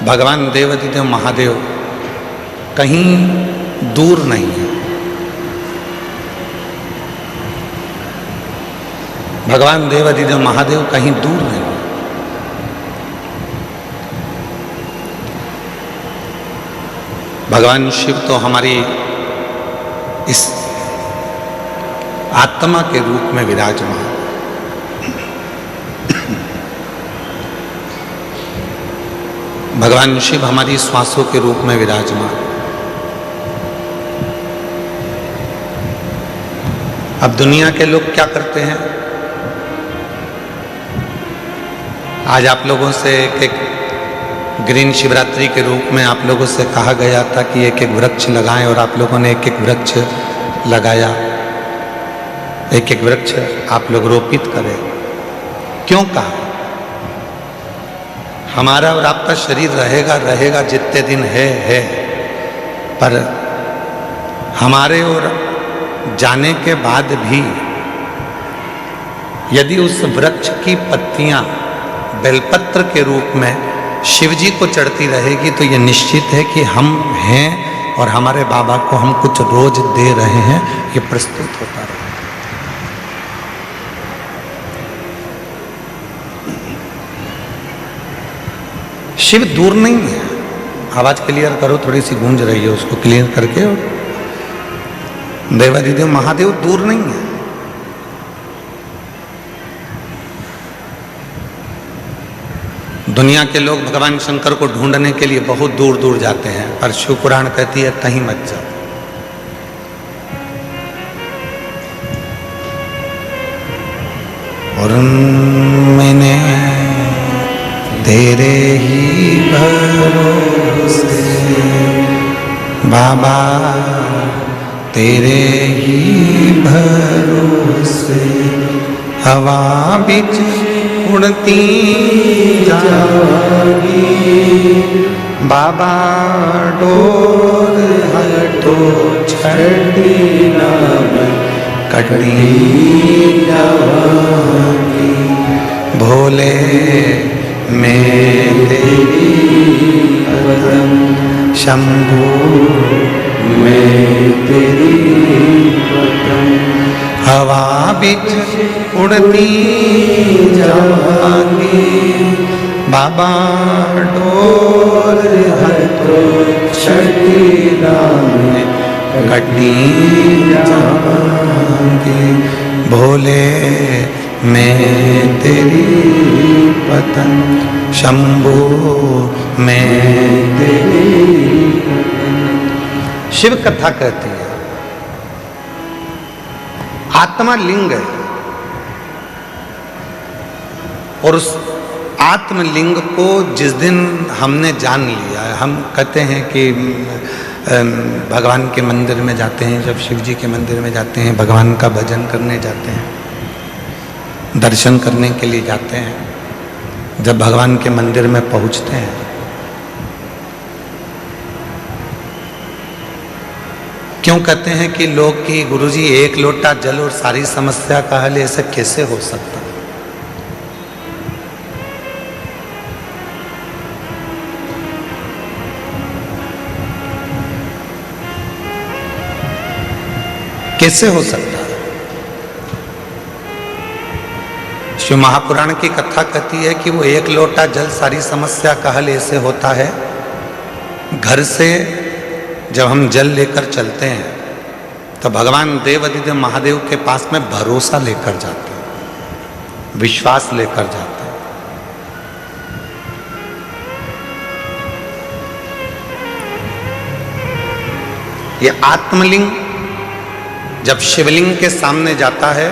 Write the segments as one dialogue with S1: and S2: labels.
S1: भगवान देवाधिदेव महादेव कहीं दूर नहीं है। भगवान देवाधिदेव महादेव कहीं दूर नहीं है। भगवान शिव तो हमारी इस आत्मा के रूप में विराजमान। भगवान शिव हमारी श्वासों के रूप में विराजमान। अब दुनिया के लोग क्या करते हैं? आज आप लोगों से एक ग्रीन शिवरात्रि के रूप में आप लोगों से कहा गया था कि एक एक वृक्ष लगाएं, और आप लोगों ने एक एक वृक्ष लगाया। एक एक वृक्ष आप लोग रोपित करें। क्यों कहा? हमारा और आपका शरीर रहेगा जितने दिन है, पर हमारे और जाने के बाद भी यदि उस वृक्ष की पत्तियां बेलपत्र के रूप में शिव जी को चढ़ती रहेगी तो ये निश्चित है कि हम हैं और हमारे बाबा को हम कुछ रोज दे रहे हैं, ये प्रस्तुत होता रहे। शिव दूर नहीं है। आवाज क्लियर करो, थोड़ी सी गूंज रही है, उसको क्लियर करके। देवाधिदेव महादेव दूर नहीं है। दुनिया के लोग भगवान शंकर को ढूंढने के लिए बहुत दूर दूर जाते हैं, पर शिव पुराण कहती है कहीं मत जाओ। और मैंने तेरे ही भरोसे बाबा, तेरे ही भरोसे हवा बिच उड़ती जागी। बाबा डोर हटो छड़ी नाम कटी जागी। भोले मैं तेरी पदम, शंभू मैं तेरी पदम। हवा बिच उड़ती जागी। बाबा डोर हटो छड़ी नाम कटी जागी। भोले मैं तेरी पतंग, शंभू मैं तेरी पतंग। शिव कथा कहती है आत्मा लिंग है, और उस आत्मलिंग को जिस दिन हमने जान लिया है, हम कहते हैं कि भगवान के मंदिर में जाते हैं, जब शिव जी के मंदिर में जाते हैं, भगवान का भजन करने जाते हैं, दर्शन करने के लिए जाते हैं। जब भगवान के मंदिर में पहुंचते हैं क्यों कहते हैं कि लोग कि गुरुजी एक लोटा जल और सारी समस्या का हल, ऐसे कैसे हो सकता? कैसे हो सकता? शिव महापुराण की कथा कहती है कि वो एक लोटा जल सारी समस्या का हल ऐसे होता है। घर से जब हम जल लेकर चलते हैं तो भगवान देवाधिदेव महादेव के पास में भरोसा लेकर जाते हैं, विश्वास लेकर जाते हैं। ये आत्मलिंग जब शिवलिंग के सामने जाता है,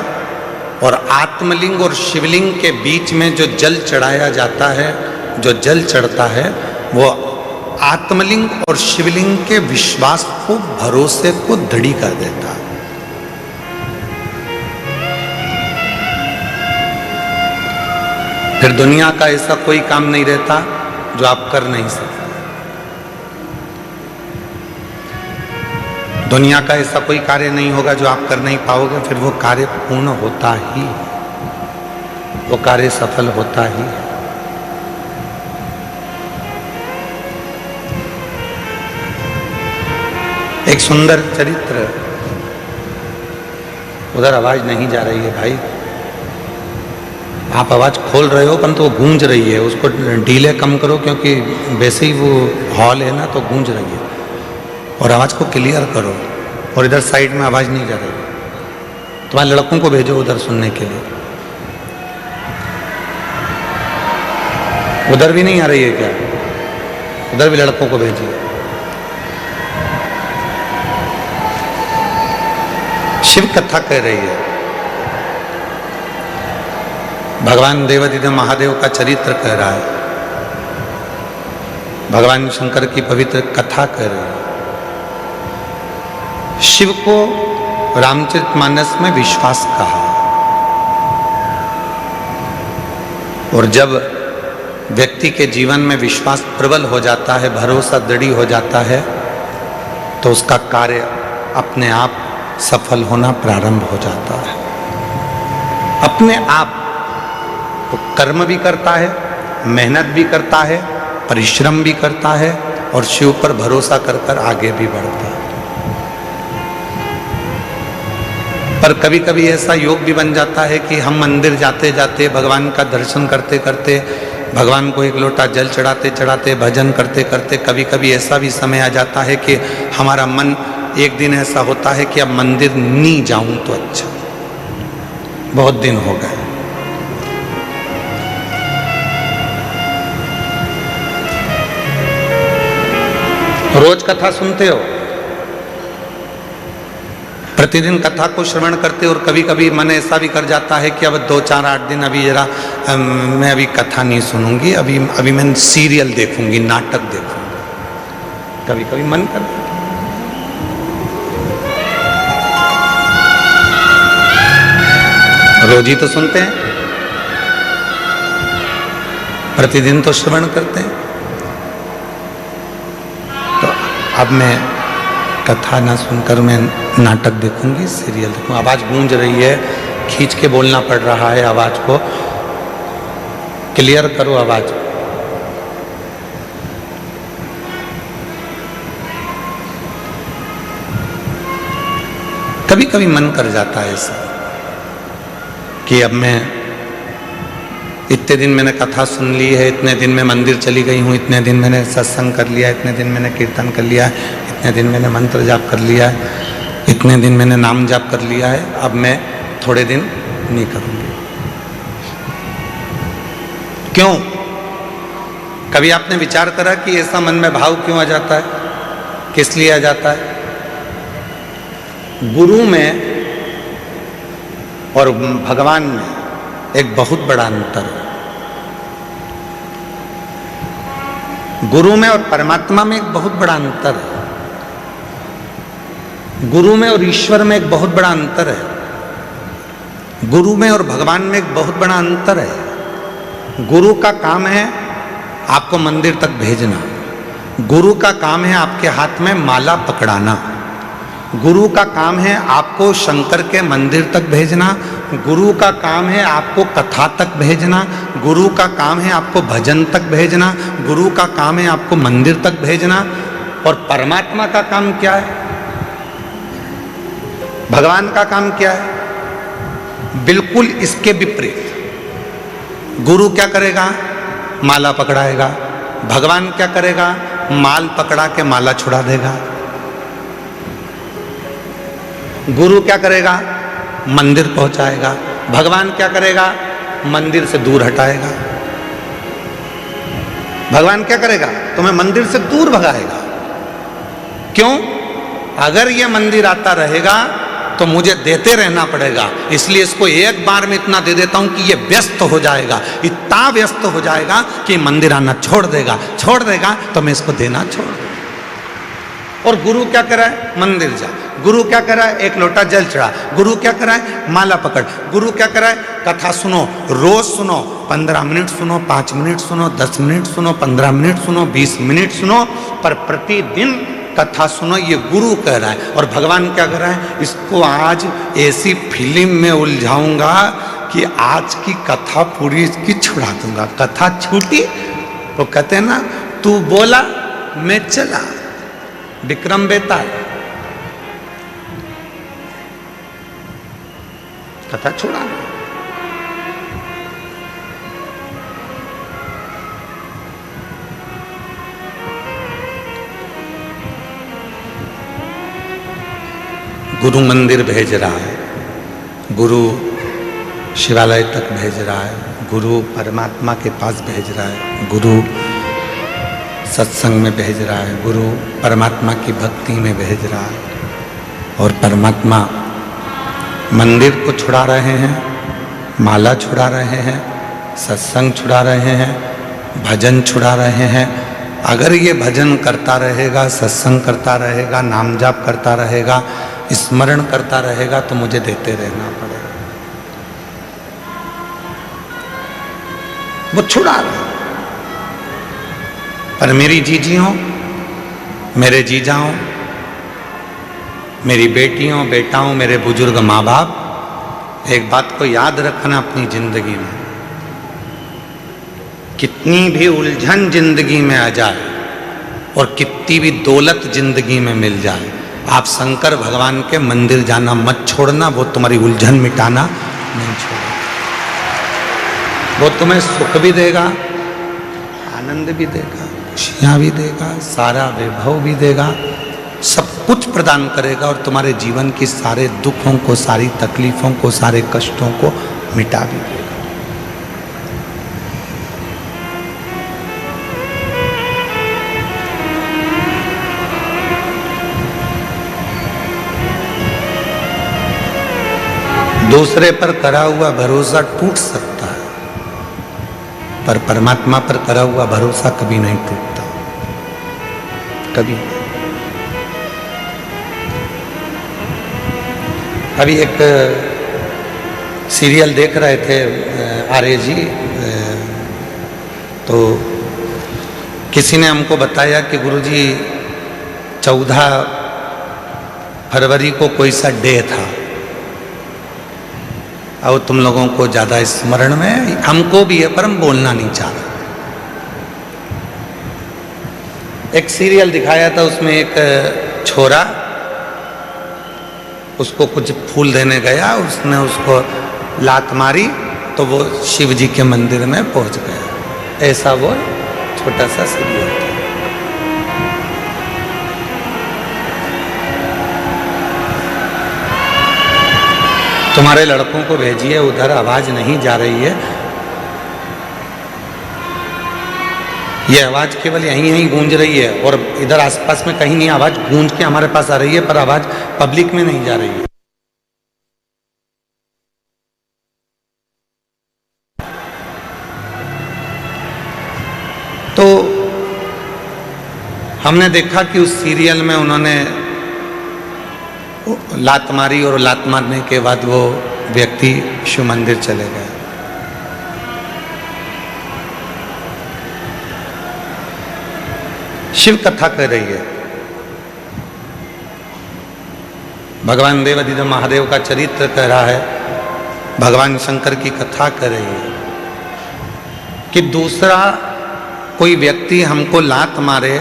S1: और आत्मलिंग और शिवलिंग के बीच में जो जल चढ़ाया जाता है, जो जल चढ़ता है, वो आत्मलिंग और शिवलिंग के विश्वास को, भरोसे को दृढ़ कर देता है। फिर दुनिया का ऐसा कोई काम नहीं रहता जो आप कर नहीं सकते। दुनिया का ऐसा कोई कार्य नहीं होगा जो आप कर नहीं पाओगे, फिर वो कार्य पूर्ण होता ही, वो कार्य सफल होता ही। एक सुंदर चरित्र। उधर आवाज नहीं जा रही है भाई, आप आवाज खोल रहे हो परंतु वो गूंज रही है, उसको ढीले कम करो क्योंकि वैसे ही वो हॉल है ना तो गूंज रही है, और आवाज को क्लियर करो। और इधर साइड में आवाज नहीं जा रही, तुम्हारे लड़कों को भेजो उधर सुनने के लिए। उधर भी नहीं आ रही है क्या? उधर भी लड़कों को भेजिए। शिव कथा कह रही है, भगवान देवादिदेव महादेव का चरित्र कह रहा है, भगवान शंकर की पवित्र कथा कह रही है। शिव को रामचरितमानस में विश्वास कहा, और जब व्यक्ति के जीवन में विश्वास प्रबल हो जाता है, भरोसा दृढ़ हो जाता है, तो उसका कार्य अपने आप सफल होना प्रारंभ हो जाता है। अपने आप वो कर्म भी करता है, मेहनत भी करता है, परिश्रम भी करता है, और शिव पर भरोसा कर कर आगे भी बढ़ता है। पर कभी कभी ऐसा योग भी बन जाता है कि हम मंदिर जाते जाते, भगवान का दर्शन करते करते, भगवान को एक लोटा जल चढ़ाते चढ़ाते, भजन करते करते, कभी कभी ऐसा भी समय आ जाता है कि हमारा मन, एक दिन ऐसा होता है कि अब मंदिर नहीं जाऊं तो अच्छा, बहुत दिन हो गए। रोज कथा सुनते हो, प्रतिदिन कथा को श्रवण करते, और कभी कभी मन ऐसा भी कर जाता है कि अब 2 4 8 दिन अभी जरा मैं अभी कथा नहीं सुनूंगी, अभी मैं सीरियल देखूंगी, नाटक देखूंगी, कभी कभी मन कर। रोज ही तो सुनते हैं, प्रतिदिन तो श्रवण करते हैं, तो अब मैं कथा ना सुनकर मैं नाटक देखूंगी, सीरियल देखूंगी। आवाज गूंज रही है, खींच के बोलना पड़ रहा है, आवाज को क्लियर करो आवाज। कभी कभी मन कर जाता है ऐसा कि अब मैं, इतने दिन मैंने कथा सुन ली है, इतने दिन में मंदिर चली गई हूँ, इतने दिन मैंने सत्संग कर लिया, इतने दिन मैंने कीर्तन कर लिया, इतने दिन मैंने मंत्र जाप कर लिया है, इतने दिन मैंने नाम जाप कर लिया है, अब मैं थोड़े दिन नहीं करूँगी। क्यों? कभी आपने विचार करा कि ऐसा मन में भाव क्यों आ जाता है, किस लिए आ जाता है? गुरु में और भगवान में एक बहुत बड़ा अंतर है। गुरु में और परमात्मा में एक बहुत बड़ा अंतर है। गुरु में और ईश्वर में एक बहुत बड़ा अंतर है। गुरु में और भगवान में एक बहुत बड़ा अंतर है। गुरु का काम है आपको मंदिर तक भेजना, गुरु का काम है आपके हाथ में माला पकड़ाना, गुरु का काम है आपको शंकर के मंदिर तक भेजना, गुरु का काम है आपको कथा तक भेजना, गुरु का काम है आपको भजन तक भेजना, गुरु का काम है आपको मंदिर तक भेजना। और परमात्मा का काम क्या है? भगवान का काम क्या है? बिल्कुल इसके विपरीत। गुरु क्या करेगा? माला पकड़ाएगा। भगवान क्या करेगा? माल पकड़ा के माला छुड़ा देगा। गुरु क्या करेगा? मंदिर पहुंचाएगा। भगवान क्या करेगा? मंदिर से दूर हटाएगा। भगवान क्या करेगा? तुम्हें मंदिर से दूर भगाएगा। क्यों? अगर यह मंदिर आता रहेगा तो मुझे देते रहना पड़ेगा, इसलिए इसको एक बार में इतना दे देता हूं कि ये व्यस्त हो जाएगा, इतना व्यस्त हो जाएगा कि मंदिर आना छोड़ देगा तो मैं इसको देना छोड़ दूंगा। और गुरु क्या कर रहा है? मंदिर जा। गुरु क्या कर रहा है? एक लोटा जल चढ़ा। गुरु क्या कर रहा है? माला पकड़। गुरु क्या कर रहा है? कथा सुनो, रोज सुनो, 15 मिनट सुनो, 5 मिनट सुनो, 10 मिनट सुनो, 15 मिनट सुनो, 20 मिनट सुनो, पर प्रतिदिन कथा सुनो, ये गुरु कह रहा है। और भगवान क्या कर रहा है? इसको आज ऐसी फिल्म में उलझाऊंगा कि आज की कथा पूरी इसकी छुड़ा दूंगा। कथा छूटी तो कहते हैं ना, तू बोला मैं चला, विक्रम बेताल। कथा छुड़ाना। गुरु मंदिर भेज रहा है, गुरु शिवालय तक भेज रहा है, गुरु परमात्मा के पास भेज रहा है, गुरु सत्संग में भेज रहा है, गुरु परमात्मा की भक्ति में भेज रहा है। और परमात्मा मंदिर को छुड़ा रहे हैं, माला छुड़ा रहे हैं, सत्संग छुड़ा रहे हैं, भजन छुड़ा रहे हैं। अगर ये भजन करता रहेगा, सत्संग करता रहेगा, नाम जाप करता रहेगा, स्मरण करता रहेगा, तो मुझे देते रहना पड़ेगा। वो छुड़ा रहा। पर मेरी जीजियों, मेरे जीजाओं, मेरी बेटियों, बेटाओं, मेरे बुजुर्ग माँ बाप, एक बात को याद रखना अपनी जिंदगी में, कितनी भी उलझन जिंदगी में आ जाए और कितनी भी दौलत जिंदगी में मिल जाए, आप शंकर भगवान के मंदिर जाना मत छोड़ना। वो तुम्हारी उलझन मिटाना नहीं छोड़ेगा। वो तुम्हें सुख भी देगा, आनंद भी देगा, खुशियाँ भी देगा, सारा वैभव भी देगा, सब कुछ प्रदान करेगा और तुम्हारे जीवन की सारे दुखों को, सारी तकलीफों को, सारे कष्टों को मिटा भी देगा। दूसरे पर करा हुआ भरोसा टूट सकता है, पर परमात्मा पर करा हुआ भरोसा कभी नहीं टूटता, कभी। अभी एक सीरियल देख रहे थे आर्य जी, तो किसी ने हमको बताया कि गुरुजी 14 फरवरी को कोई सा डे था, और तुम लोगों को ज़्यादा स्मरण में, हमको भी है पर हम बोलना नहीं चाह रहे। एक सीरियल दिखाया था, उसमें एक छोरा उसको कुछ फूल देने गया, उसने उसको लात मारी तो वो शिव जी के मंदिर में पहुंच गया। ऐसा वो छोटा सा सीरियल था। तुम्हारे लड़कों को भेजिए, उधर आवाज नहीं जा रही है। ये आवाज केवल यहीं यहीं गूंज रही है और इधर आसपास में कहीं नहीं आवाज गूंज के हमारे पास आ रही है, पर आवाज पब्लिक में नहीं जा रही है। तो हमने देखा कि उस सीरियल में उन्होंने लात मारी और लात मारने के बाद वो व्यक्ति शिव मंदिर चले गए। शिव कथा कर रही है, भगवान देवाधिदेव महादेव का चरित्र कह रहा है, भगवान शंकर की कथा कर रही है कि दूसरा कोई व्यक्ति हमको लात मारे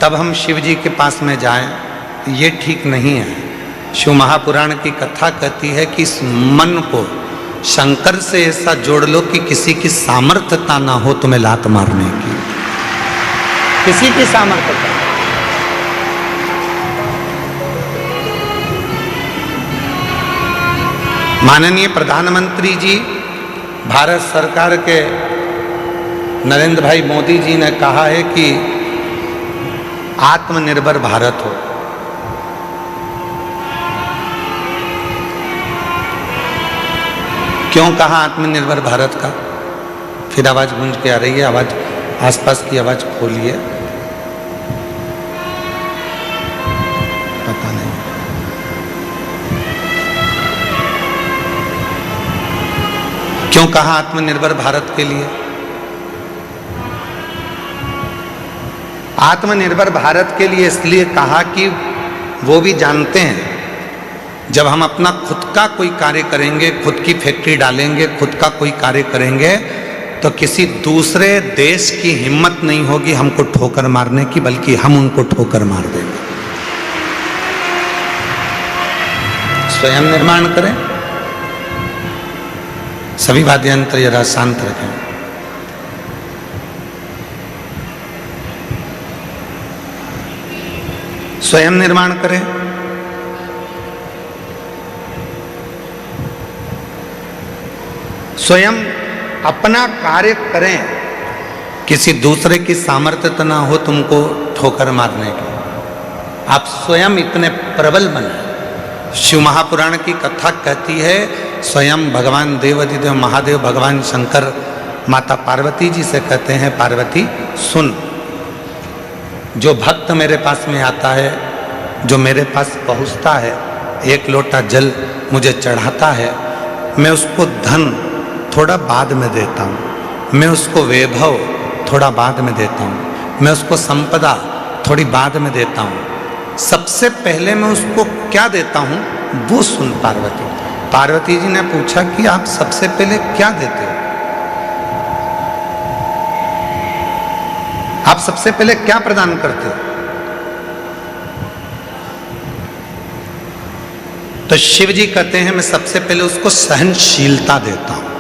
S1: तब हम शिव जी के पास में जाएं, ये ठीक नहीं है। शिव महापुराण की कथा कहती है कि इस मन को शंकर से ऐसा जोड़ लो कि किसी की सामर्थ्यता ना हो तुम्हें लात मारने की, किसी की सामर्थ्यता। माननीय प्रधानमंत्री जी, भारत सरकार के नरेंद्र भाई मोदी जी ने कहा है कि आत्मनिर्भर भारत हो। क्यों कहा आत्मनिर्भर भारत का? फिर आवाज गूंज के आ रही है, आवाज आसपास की आवाज खोलिए। पता नहीं क्यों कहा आत्मनिर्भर भारत के लिए। आत्मनिर्भर भारत के लिए इसलिए कहा कि वो भी जानते हैं जब हम अपना खुद का कोई कार्य करेंगे, खुद की फैक्ट्री डालेंगे, खुद का कोई कार्य करेंगे, तो किसी दूसरे देश की हिम्मत नहीं होगी हमको ठोकर मारने की, बल्कि हम उनको ठोकर मार देंगे। स्वयं निर्माण करें, सभी वाद्य यंत्र जरा शांत रखें। स्वयं निर्माण करें। स्वयं अपना कार्य करें। किसी दूसरे की सामर्थ्य ना हो तुमको ठोकर मारने की। आप स्वयं इतने प्रबल बने। शिव महापुराण की कथा कहती है, स्वयं भगवान देवाधिदेव महादेव भगवान शंकर माता पार्वती जी से कहते हैं, पार्वती सुन, जो भक्त मेरे पास में आता है, जो मेरे पास पहुंचता है, एक लोटा जल मुझे चढ़ाता है, मैं उसको धन थोड़ा बाद में देता हूँ, मैं उसको वैभव थोड़ा बाद में देता हूँ, मैं उसको संपदा थोड़ी बाद में देता हूँ। सबसे पहले मैं उसको क्या देता हूँ वो सुन पार्वती। पार्वती जी ने पूछा कि आप सबसे पहले क्या देते हो? आप सबसे पहले क्या प्रदान करते हो? तो शिव जी कहते हैं, मैं सबसे पहले उसको सहनशीलता देता हूं।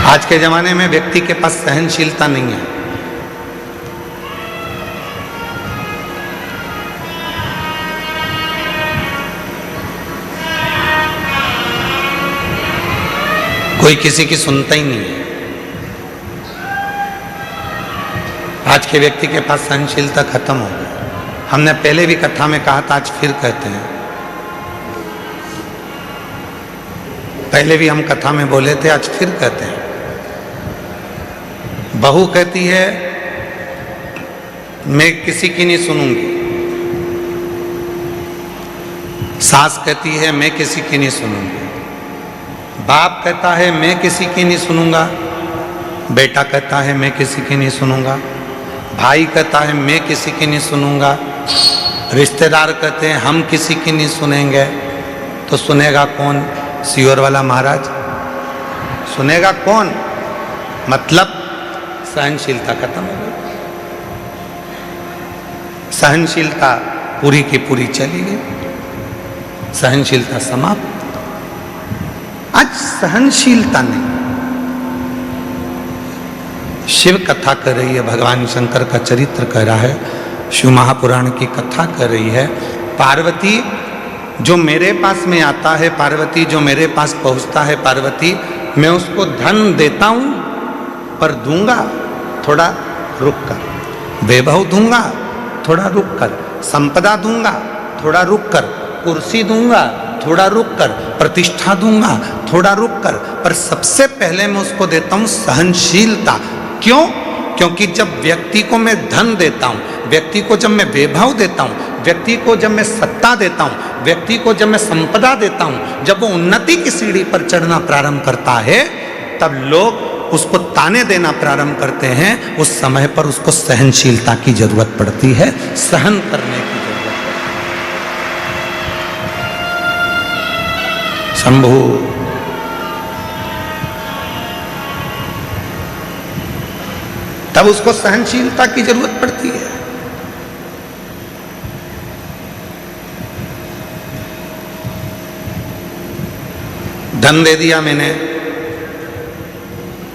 S1: आज के जमाने में व्यक्ति के पास सहनशीलता नहीं है। कोई किसी की सुनता ही नहीं है। आज के व्यक्ति के पास सहनशीलता खत्म हो गई। हमने पहले भी कथा में कहा था, आज फिर कहते हैं। पहले भी हम कथा में बोले थे, आज फिर कहते हैं। बहू कहती है मैं किसी की नहीं सुनूंगी, सास कहती है मैं किसी की नहीं सुनूंगी, बाप कहता है मैं किसी की नहीं सुनूंगा, बेटा कहता है मैं किसी की नहीं सुनूंगा, भाई कहता है मैं किसी की नहीं सुनूंगा, रिश्तेदार कहते हैं हम किसी की नहीं सुनेंगे। तो सुनेगा कौन? सियोर वाला महाराज सुनेगा कौन? मतलब सहनशीलता खत्म हो गई। सहनशीलता पूरी की पूरी चली गई, सहनशीलता समाप्त। आज सहनशीलता नहीं। शिव कथा कर रही है, भगवान शंकर का चरित्र कह रहा है, शिव महापुराण की कथा कर रही है। पार्वती जो मेरे पास में आता है, पार्वती जो मेरे पास पहुंचता है, पार्वती मैं उसको धन देता हूं पर दूंगा थोड़ा रुक कर, वैभव दूंगा थोड़ा रुक कर, संपदा दूंगा थोड़ा रुक कर, कुर्सी दूंगा थोड़ा रुक कर, प्रतिष्ठा दूंगा थोड़ा रुक कर, पर सबसे पहले मैं उसको देता हूं सहनशीलता। क्यों? क्योंकि जब व्यक्ति को मैं धन देता हूं, व्यक्ति को जब मैं वैभव देता हूं, व्यक्ति को जब मैं सत्ता देता हूं, व्यक्ति को जब मैं संपदा देता हूं, जब वो उन्नति की सीढ़ी पर चढ़ना प्रारंभ करता है, तब लोग उसको ताने देना प्रारंभ करते हैं। उस समय पर उसको सहनशीलता की जरूरत पड़ती है, सहन करने की जरूरत है। शंभु तब उसको सहनशीलता की जरूरत पड़ती है। धन दे दिया मैंने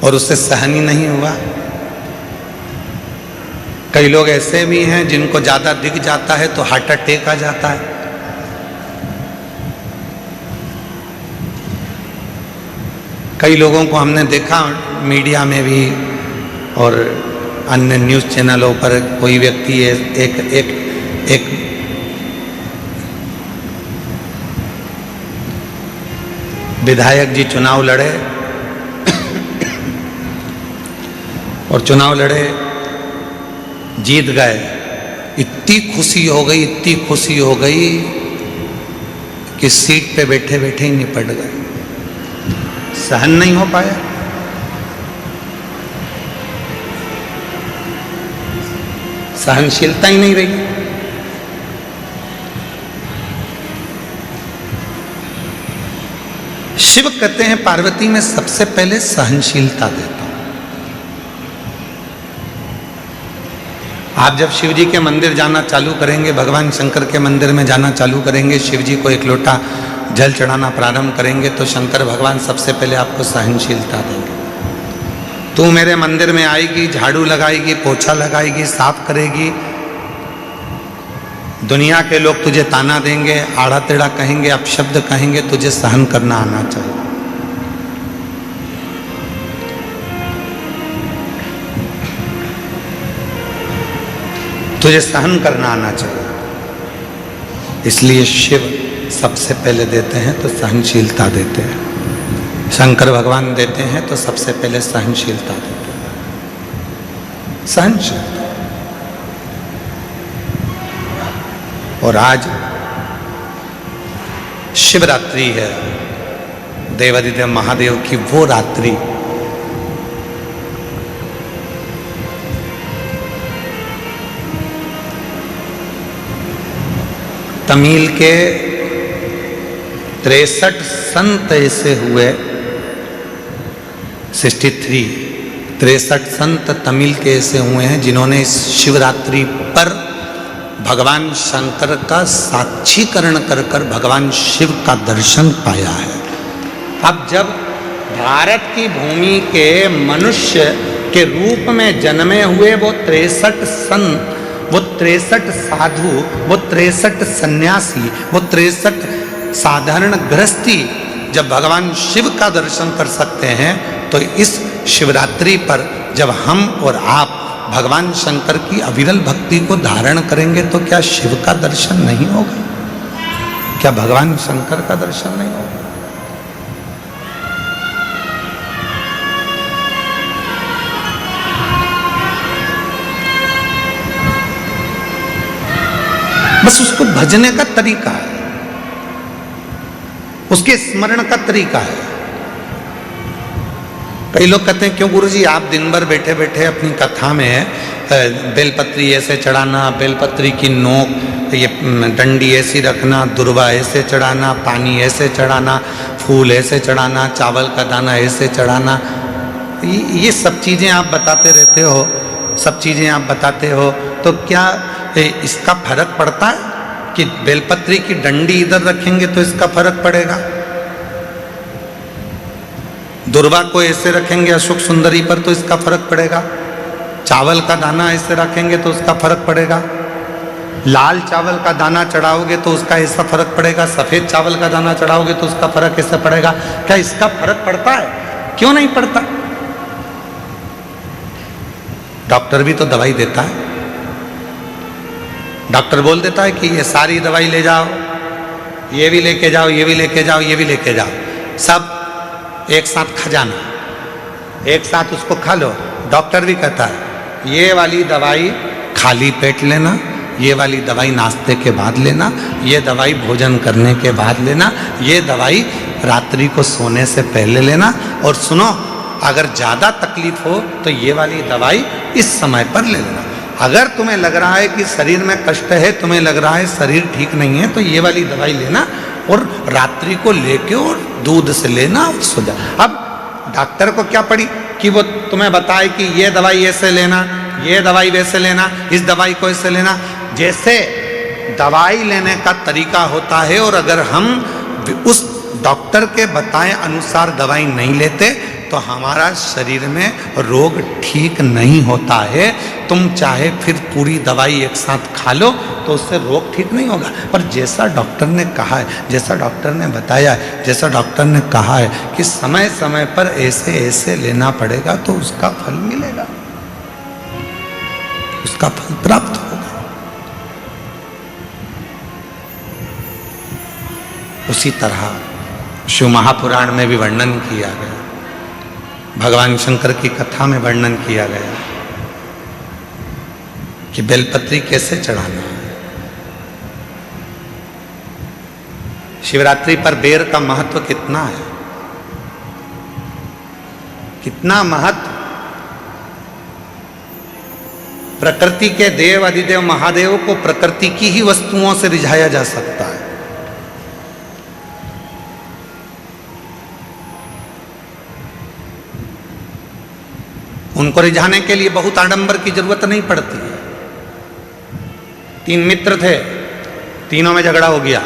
S1: और उससे सहन ही नहीं हुआ। कई लोग ऐसे भी हैं जिनको ज्यादा दिख जाता है तो हार्ट अटैक आ जाता है। कई लोगों को हमने देखा मीडिया में भी और अन्य न्यूज़ चैनलों पर, कोई व्यक्ति एक विधायक जी चुनाव लड़े और चुनाव लड़े, जीत गए। इतनी खुशी हो गई, इतनी खुशी हो गई कि सीट पे बैठे बैठे ही निपट गए, सहन नहीं हो पाया। सहनशीलता ही नहीं रही। शिव कहते हैं पार्वती में सबसे पहले सहनशीलता देता हूं। आप जब शिव जी के मंदिर जाना चालू करेंगे, भगवान शंकर के मंदिर में जाना चालू करेंगे, शिव जी को एक लोटा जल चढ़ाना प्रारंभ करेंगे, तो शंकर भगवान सबसे पहले आपको सहनशीलता देंगे। तू मेरे मंदिर में आएगी, झाड़ू लगाएगी, पोछा लगाएगी, साफ करेगी, दुनिया के लोग तुझे ताना देंगे, आड़ा टेढ़ा कहेंगे, अपशब्द कहेंगे, तुझे सहन करना आना चाहिए। तुझे सहन करना आना चाहिए। इसलिए शिव सबसे पहले देते हैं तो सहनशीलता देते हैं। शंकर भगवान देते हैं तो सबसे पहले सहनशीलता देते हैं, सहनशीलता। और आज शिवरात्रि है, देवादिदेव महादेव की वो रात्रि तमिल के 63 संत ऐसे हुए, 63 संत तमिल के ऐसे हुए हैं जिन्होंने इस शिवरात्रि पर भगवान शंकर का साक्षीकरण कर कर भगवान शिव का दर्शन पाया है। अब जब भारत की भूमि के मनुष्य के रूप में जन्मे हुए वो 63 संत, वो 63 साधु, वो 63 सन्यासी, वो 63 साधारण गृहस्थी जब भगवान शिव का दर्शन कर सकते हैं, तो इस शिवरात्रि पर जब हम और आप भगवान शंकर की अविरल भक्ति को धारण करेंगे तो क्या शिव का दर्शन नहीं होगा? क्या भगवान शंकर का दर्शन नहीं होगा? बस उसको भजने का तरीका है, उसके स्मरण का तरीका है। कई लोग कहते हैं क्यों गुरुजी आप दिन भर बैठे बैठे अपनी कथा में बेलपत्री ऐसे चढ़ाना, बेलपत्री की नोक ये डंडी ऐसी रखना, दुर्वा ऐसे चढ़ाना, पानी ऐसे चढ़ाना, फूल ऐसे चढ़ाना, चावल का दाना ऐसे चढ़ाना, ये सब चीज़ें आप बताते रहते हो, सब चीज़ें आप बताते हो, तो क्या इसका फर्क पड़ता है कि बेलपत्री की डंडी इधर रखेंगे तो इसका फर्क पड़ेगा, दुर्वा को ऐसे रखेंगे अशोक सुंदरी पर तो इसका फर्क पड़ेगा, चावल का दाना ऐसे रखेंगे तो उसका फर्क पड़ेगा, लाल चावल का दाना चढ़ाओगे तो उसका ऐसा फर्क पड़ेगा, सफेद चावल का दाना चढ़ाओगे तो उसका फर्क ऐसा पड़ेगा? क्या इसका फर्क पड़ता है? क्यों नहीं पड़ता? डॉक्टर भी तो दवाई देता है, डॉक्टर बोल देता है कि ये सारी दवाई ले जाओ, ये भी लेके जाओ, ये भी लेके जाओ, ये भी लेके जाओ, सब एक साथ खा जाना, एक साथ उसको खा लो। डॉक्टर भी कहता है ये वाली दवाई खाली पेट लेना, ये वाली दवाई नाश्ते के बाद लेना, ये दवाई भोजन करने के बाद लेना, ये दवाई रात्रि को सोने से पहले लेना, और सुनो अगर ज़्यादा तकलीफ हो तो ये वाली दवाई इस समय पर ले लेना। अगर तुम्हें लग रहा है कि शरीर में कष्ट है, तुम्हें लग रहा है शरीर ठीक नहीं है, तो ये वाली दवाई लेना और रात्रि को लेके और दूध से लेना और सो जा। अब डॉक्टर को क्या पड़ी कि वो तुम्हें बताए कि ये दवाई ऐसे लेना, ये दवाई वैसे लेना, इस दवाई को ऐसे लेना। जैसे दवाई लेने का तरीका होता है, और अगर हम उस डॉक्टर के बताए अनुसार दवाई नहीं लेते तो हमारा शरीर में रोग ठीक नहीं होता है। तुम चाहे फिर पूरी दवाई एक साथ खा लो तो उससे रोग ठीक नहीं होगा, पर जैसा डॉक्टर ने कहा है, जैसा डॉक्टर ने बताया है, जैसा डॉक्टर ने कहा है कि समय समय पर ऐसे ऐसे लेना पड़ेगा तो उसका फल मिलेगा, उसका फल प्राप्त होगा। उसी तरह शिव महापुराण में भी वर्णन किया गया, भगवान शंकर की कथा में वर्णन किया गया कि बेलपत्री कैसे चढ़ाना है। शिवरात्रि पर बेर का महत्व कितना है, कितना महत्व। प्रकृति के देव अधिदेव महादेव को प्रकृति की ही वस्तुओं से रिझाया जा सकता है। उनको रिझाने के लिए बहुत आडंबर की जरूरत नहीं पड़ती है। 3 मित्र थे, तीनों में झगड़ा हो गया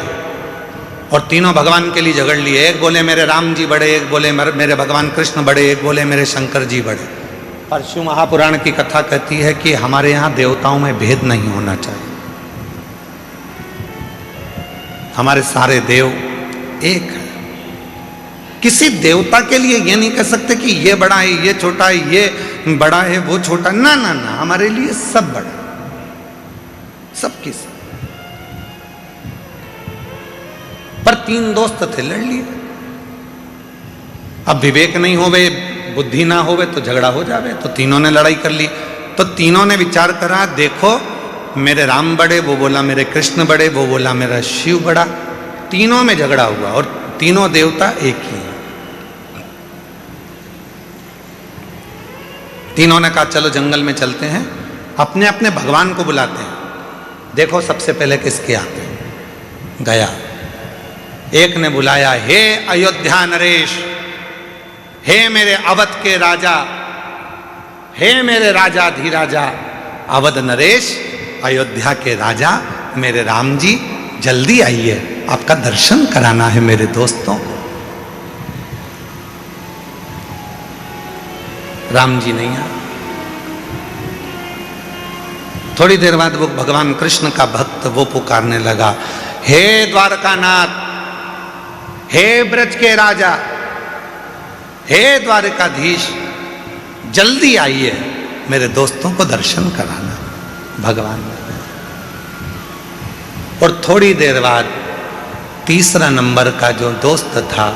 S1: और तीनों भगवान के लिए झगड़ लिए। एक बोले मेरे राम जी बड़े, एक बोले मेरे भगवान कृष्ण बड़े, एक बोले मेरे शंकर जी बड़े। परशु महापुराण की कथा कहती है कि हमारे यहाँ देवताओं में भेद नहीं होना चाहिए, हमारे सारे देव एक है। किसी देवता के लिए ये नहीं कह सकते कि ये बड़ा है, ये छोटा है, ये बड़ा है, वो छोटा। ना ना ना, हमारे लिए सब बड़ा, सब किस। पर 3 दोस्त थे, लड़ लिए। अब विवेक नहीं होवे, बुद्धि ना होवे तो झगड़ा हो जावे। तो तीनों ने लड़ाई कर ली। तो तीनों ने विचार करा, देखो मेरे राम बड़े, वो बोला मेरे कृष्ण बड़े, वो बोला मेरा शिव बड़ा। तीनों में झगड़ा हुआ और तीनों देवता एक ही हैं। तीनों ने कहा चलो जंगल में चलते हैं, अपने अपने भगवान को बुलाते हैं, देखो सबसे पहले किसके आते हैं। गया, एक ने बुलाया, हे अयोध्या नरेश, हे मेरे अवध के राजा, हे मेरे राजा धीराजा, अवध नरेश, अयोध्या के राजा मेरे राम जी, जल्दी आइए, आपका दर्शन कराना है मेरे दोस्तों को। राम जी नहीं आए। थोड़ी देर बाद वो भगवान कृष्ण का भक्त वो पुकारने लगा, हे द्वारकानाथ, हे ब्रज के राजा, हे द्वारकाधीश, जल्दी आइए, मेरे दोस्तों को दर्शन कराना। भगवान ने। और थोड़ी देर बाद तीसरा नंबर का जो दोस्त था,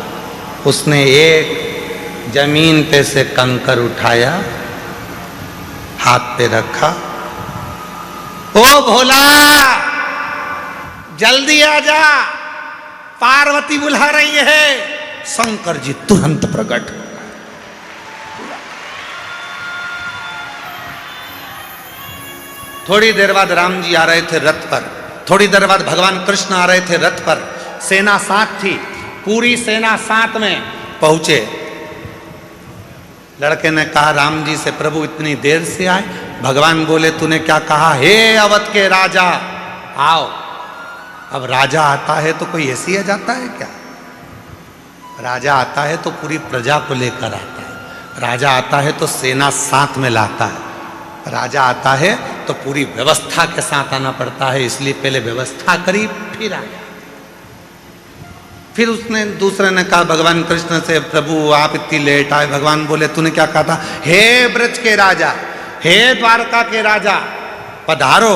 S1: उसने एक जमीन पे से कंकर उठाया, हाथ पे रखा, ओ भोला जल्दी आ जा, पार्वती बुला रही है। शंकर जी तुरंत प्रकट। थोड़ी देर बाद राम जी आ रहे थे रथ पर, थोड़ी देर बाद भगवान कृष्ण आ रहे थे रथ पर, सेना साथ थी, पूरी सेना साथ में पहुंचे। लड़के ने कहा राम जी से, प्रभु इतनी देर से आए? भगवान बोले तूने क्या कहा? हे अवध के राजा आओ। अब राजा आता है तो कोई ऐसे ही आ जाता है क्या? राजा आता है तो पूरी प्रजा को लेकर आता है, राजा आता है तो सेना साथ में लाता है, राजा आता है तो पूरी व्यवस्था के साथ आना पड़ता है। इसलिए पहले व्यवस्था करी फिर आया। फिर उसने दूसरे ने कहा भगवान कृष्ण से, प्रभु आप इतनी लेट आए। भगवान बोले तूने क्या कहा था? हे ब्रज के राजा, हे द्वारका के राजा पधारो।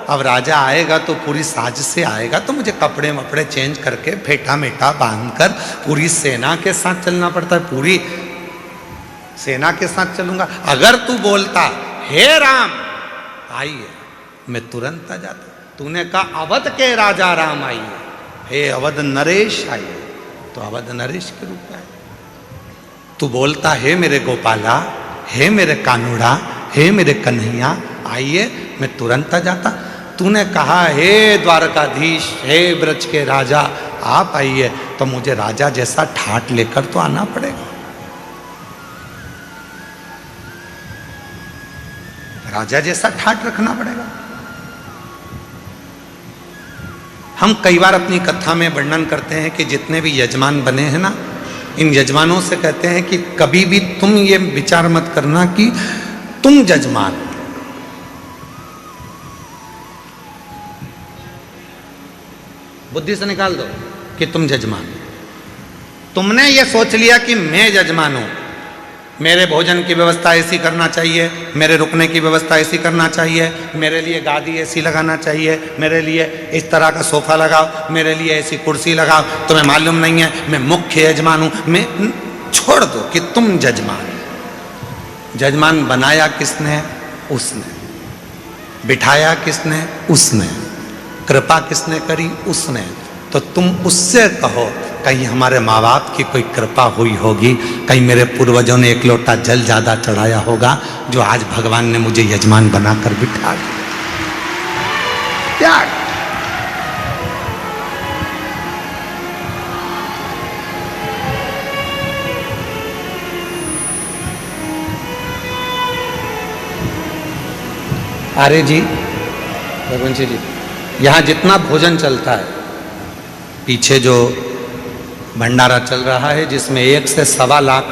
S1: अब राजा आएगा तो पूरी साज से आएगा, तो मुझे कपड़े वपड़े चेंज करके फेटा मेटा बांध कर पूरी सेना के साथ चलना पड़ता है, पूरी सेना के साथ चलूंगा। अगर तू बोलता हे राम आइए, मैं तुरंत आ जाता। तूने कहा अवध के राजा राम आइए, हे अवध नरेश आइए, तो अवध नरेश के रूप में आए। तू बोलता हे मेरे गोपाला, हे मेरे कानूड़ा, हे मेरे कन्हैया आइए, मैं तुरंत आ जाता। तूने कहा हे द्वारकाधीश, हे ब्रज के राजा आप आइए, तो मुझे राजा जैसा ठाट लेकर तो आना पड़ेगा। राजा जैसा ठाट रखना पड़ेगा। हम कई बार अपनी कथा में वर्णन करते हैं कि जितने भी यजमान बने हैं ना, इन यजमानों से कहते हैं कि कभी भी तुम ये विचार मत करना कि तुम यजमान, बुद्धि से निकाल दो कि तुम यजमान। तुमने ये सोच लिया कि मैं यजमान हूं, मेरे भोजन की व्यवस्था ऐसी करना चाहिए, मेरे रुकने की व्यवस्था ऐसी करना चाहिए, मेरे लिए गादी ऐसी लगाना चाहिए, मेरे लिए इस तरह का सोफा लगाओ, मेरे लिए ऐसी कुर्सी लगाओ। तुम्हें मालूम नहीं है मैं मुख्य यजमान हूं। मैं छोड़ दो कि तुम यजमान। यजमान बनाया किसने? उसने। बिठाया किसने? उसने। कृपा किसने करी? उसने। तो तुम उससे कहो कहीं हमारे माँ बाप की कोई कृपा हुई होगी, कहीं मेरे पूर्वजों ने एक लोटा जल ज्यादा चढ़ाया होगा, जो आज भगवान ने मुझे यजमान बनाकर बिठा दिया। त्याग। आर्य जी, रघुवंशी जी, यहाँ जितना भोजन चलता है, पीछे जो भंडारा चल रहा है जिसमें 1 से 1.25 लाख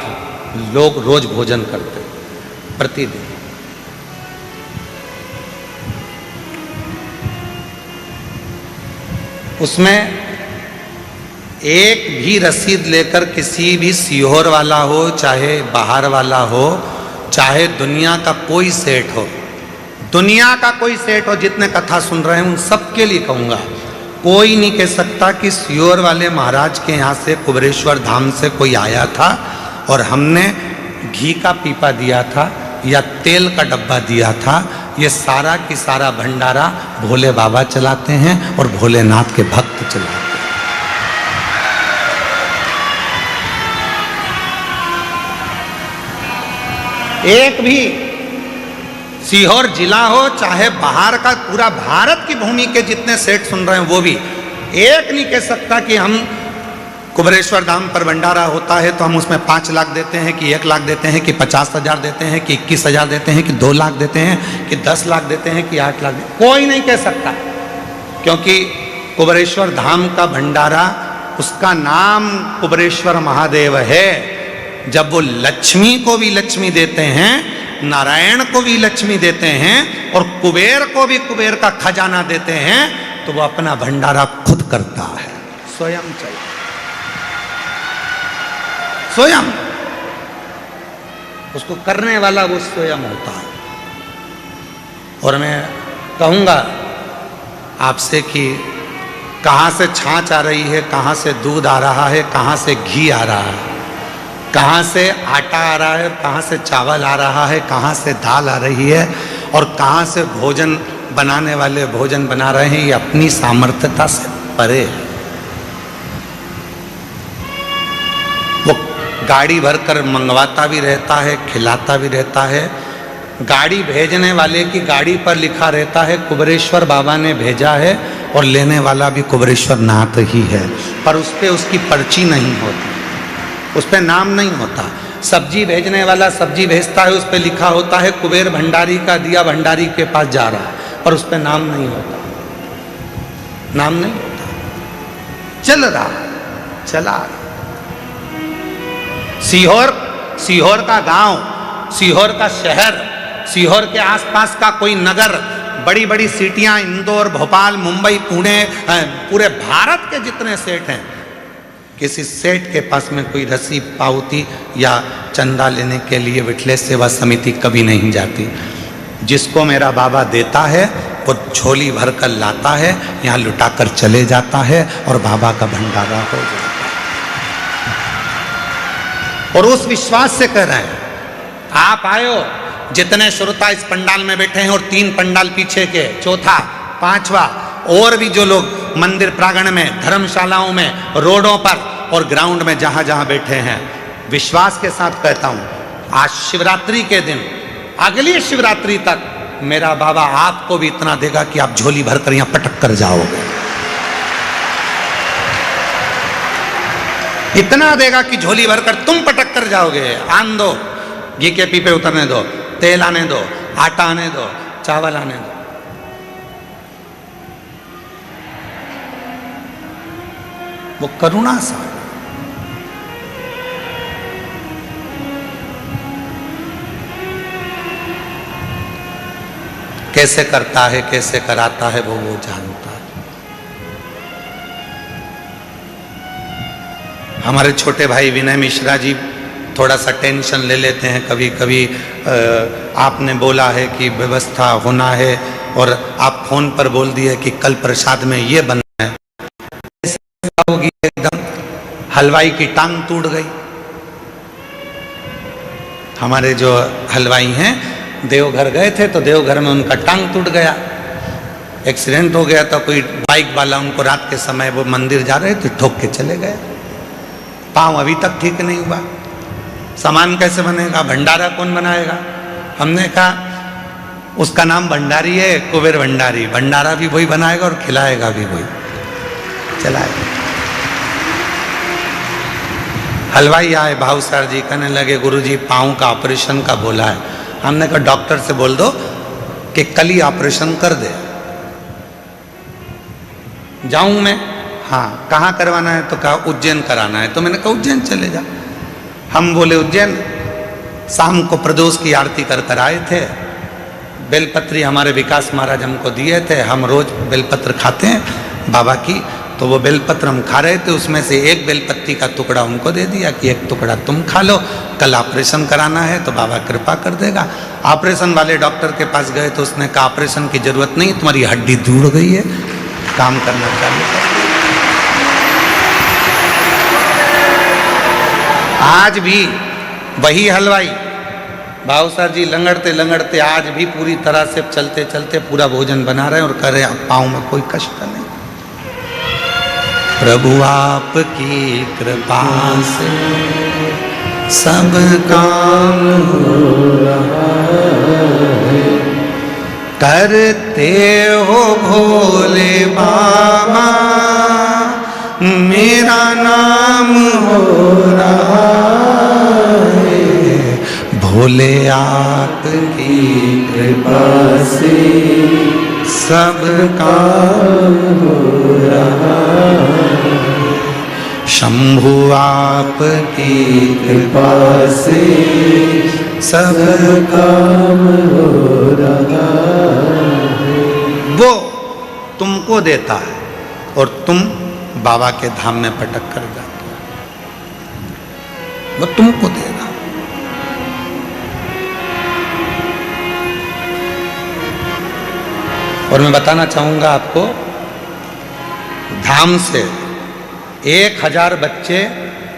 S1: लोग रोज भोजन करते हैं प्रतिदिन। उसमें एक भी रसीद लेकर किसी भी सीहोर वाला हो, चाहे बाहर वाला हो, चाहे दुनिया का कोई सेठ हो, दुनिया का कोई सेठ हो, जितने कथा सुन रहे हैं उन सबके लिए कहूँगा, कोई नहीं कह सकता कि सीहोर वाले महाराज के यहाँ से कुबेरेश्वर धाम से कोई आया था और हमने घी का पीपा दिया था या तेल का डब्बा दिया था। ये सारा की सारा भंडारा भोले बाबा चलाते हैं और भोलेनाथ के भक्त चलाते हैं। एक भी सीहोर जिला हो, चाहे बाहर का, पूरा भारत की भूमि के जितने सेठ सुन रहे हैं वो भी एक नहीं कह सकता कि हम कुबेरेश्वर धाम पर भंडारा होता है तो हम उसमें 5 लाख देते हैं कि 1 लाख देते हैं कि 50,000 देते हैं कि 21,000 देते हैं कि 2 लाख देते हैं कि 10 लाख देते हैं कि 8 लाख देते हैं। कोई नहीं कह सकता, क्योंकि कुबेरेश्वर धाम का भंडारा, उसका नाम कुबेरेश्वर महादेव है। जब वो लक्ष्मी को भी लक्ष्मी देते हैं, नारायण को भी लक्ष्मी देते हैं और कुबेर को भी कुबेर का खजाना देते हैं, तो वो अपना भंडारा खुद करता है, स्वयं चलता, स्वयं उसको करने वाला वो स्वयं होता है। और मैं कहूँगा आपसे कि कहाँ से छाछ आ रही है, कहाँ से दूध आ रहा है, कहाँ से घी आ रहा है, कहाँ से आटा आ रहा है, कहाँ से चावल आ रहा है, कहाँ से दाल आ रही है और कहाँ से भोजन बनाने वाले भोजन बना रहे हैं, ये अपनी सामर्थ्यता से परे है। वो गाड़ी भरकर मंगवाता भी रहता है, खिलाता भी रहता है। गाड़ी भेजने वाले की गाड़ी पर लिखा रहता है कुबेरेश्वर बाबा ने भेजा है और लेने वाला भी कुबेरेश्वर नाथ ही है, पर उस पर उसकी पर्ची नहीं होती, उस पर नाम नहीं होता। सब्जी भेजने वाला सब्जी भेजता है, उस पर लिखा होता है कुबेर भंडारी का दिया भंडारी के पास जा रहा है, पर उस पर नाम नहीं होता, नाम नहीं होता। चल रहा, चला रहा। सीहोर का गांव, सीहोर का शहर, सीहोर के आसपास का कोई नगर, बड़ी बड़ी सिटियां, इंदौर, भोपाल, मुंबई, पुणे, पूरे भारत के जितने सेठ हैं, किसी सेठ के पास में कोई रसी पावती या चंदा लेने के लिए विठलेश सेवा समिति कभी नहीं जाती। जिसको मेरा बाबा देता है वो झोली भर कर लाता है, यहाँ लुटा कर चले जाता है और बाबा का भंडारा हो जाता है। और उस विश्वास से कह रहे हैं, आप आयो, जितने श्रोता इस पंडाल में बैठे हैं और 3 पंडाल पीछे के, चौथा, 5वां, और भी जो लोग मंदिर प्रांगण में, धर्मशालाओं में, रोडों पर और ग्राउंड में जहां जहां बैठे हैं, विश्वास के साथ कहता हूं, आज शिवरात्रि के दिन, अगली शिवरात्रि तक मेरा बाबा आपको भी इतना देगा कि आप झोली भरकर यहां पटक कर जाओगे। इतना देगा कि झोली भरकर तुम पटक कर जाओगे। आन दो, घी के पीपे उतरने दो, तेल आने दो, आटा आने दो, चावल आने दो। वो करुणा सा, कैसे करता है, कैसे कराता है, वो जानता है। हमारे छोटे भाई विनय मिश्रा जी थोड़ा सा टेंशन ले लेते हैं कभी कभी। आपने बोला है कि व्यवस्था होना है और आप फोन पर बोल दिए कि कल प्रसाद में ये बनना है, होगी एकदम हलवाई की टांग टूट गई। हमारे जो हलवाई हैं देवघर गए थे तो देवघर में उनका टांग टूट गया, एक्सीडेंट हो गया। तो कोई बाइक वाला उनको रात के समय, वो मंदिर जा रहे थे, ठोक के चले गए। पाँव अभी तक ठीक नहीं हुआ। सामान कैसे बनेगा, भंडारा कौन बनाएगा? हमने कहा उसका नाम भंडारी है, कुबेर भंडारी। भंडारा भी वही बनाएगा और खिलाएगा भी वही, चलाएगा। हलवाई आए, भाव सर जी कहने लगे गुरुजी पाँव का ऑपरेशन का बोला है। हमने कहा डॉक्टर से बोल दो कि कल ही ऑपरेशन कर दे। जाऊं मैं? हाँ। कहाँ करवाना है? तो कहा उज्जैन कराना है। तो मैंने कहा उज्जैन चले जा। हम बोले उज्जैन। शाम को प्रदोष की आरती कर कर आए थे। बेलपत्री हमारे विकास महाराज हमको दिए थे, हम रोज बेलपत्र खाते हैं बाबा की। तो वो बेलपत्र हम खा रहे थे, उसमें से एक बेलपत्ती का टुकड़ा उनको दे दिया कि एक टुकड़ा तुम खा लो, कल ऑपरेशन कराना है तो बाबा कृपा कर देगा। ऑपरेशन वाले डॉक्टर के पास गए तो उसने कहा ऑपरेशन की जरूरत नहीं, तुम्हारी हड्डी जुड़ गई है, काम करना चालू कर। आज भी वही हलवाई भावसार जी लंगड़ते लंगड़ते आज भी पूरी तरह से चलते चलते पूरा भोजन बना रहे हैं और कह रहे हैं पाँव में कोई कष्ट नहीं। प्रभु आपकी कृपा से सब काम हो रहा है, करते हो भोले बाबा मेरा नाम हो रहा है, भोले आपकी कृपा से सब काम हो रहा है, शंभु आपकी कृपा से सब काम हो रहा है। वो तुमको देता है और तुम बाबा के धाम में पटक कर जाते हो, वो तुमको देगा। और मैं बताना चाहूंगा आपको, धाम से 1000 बच्चे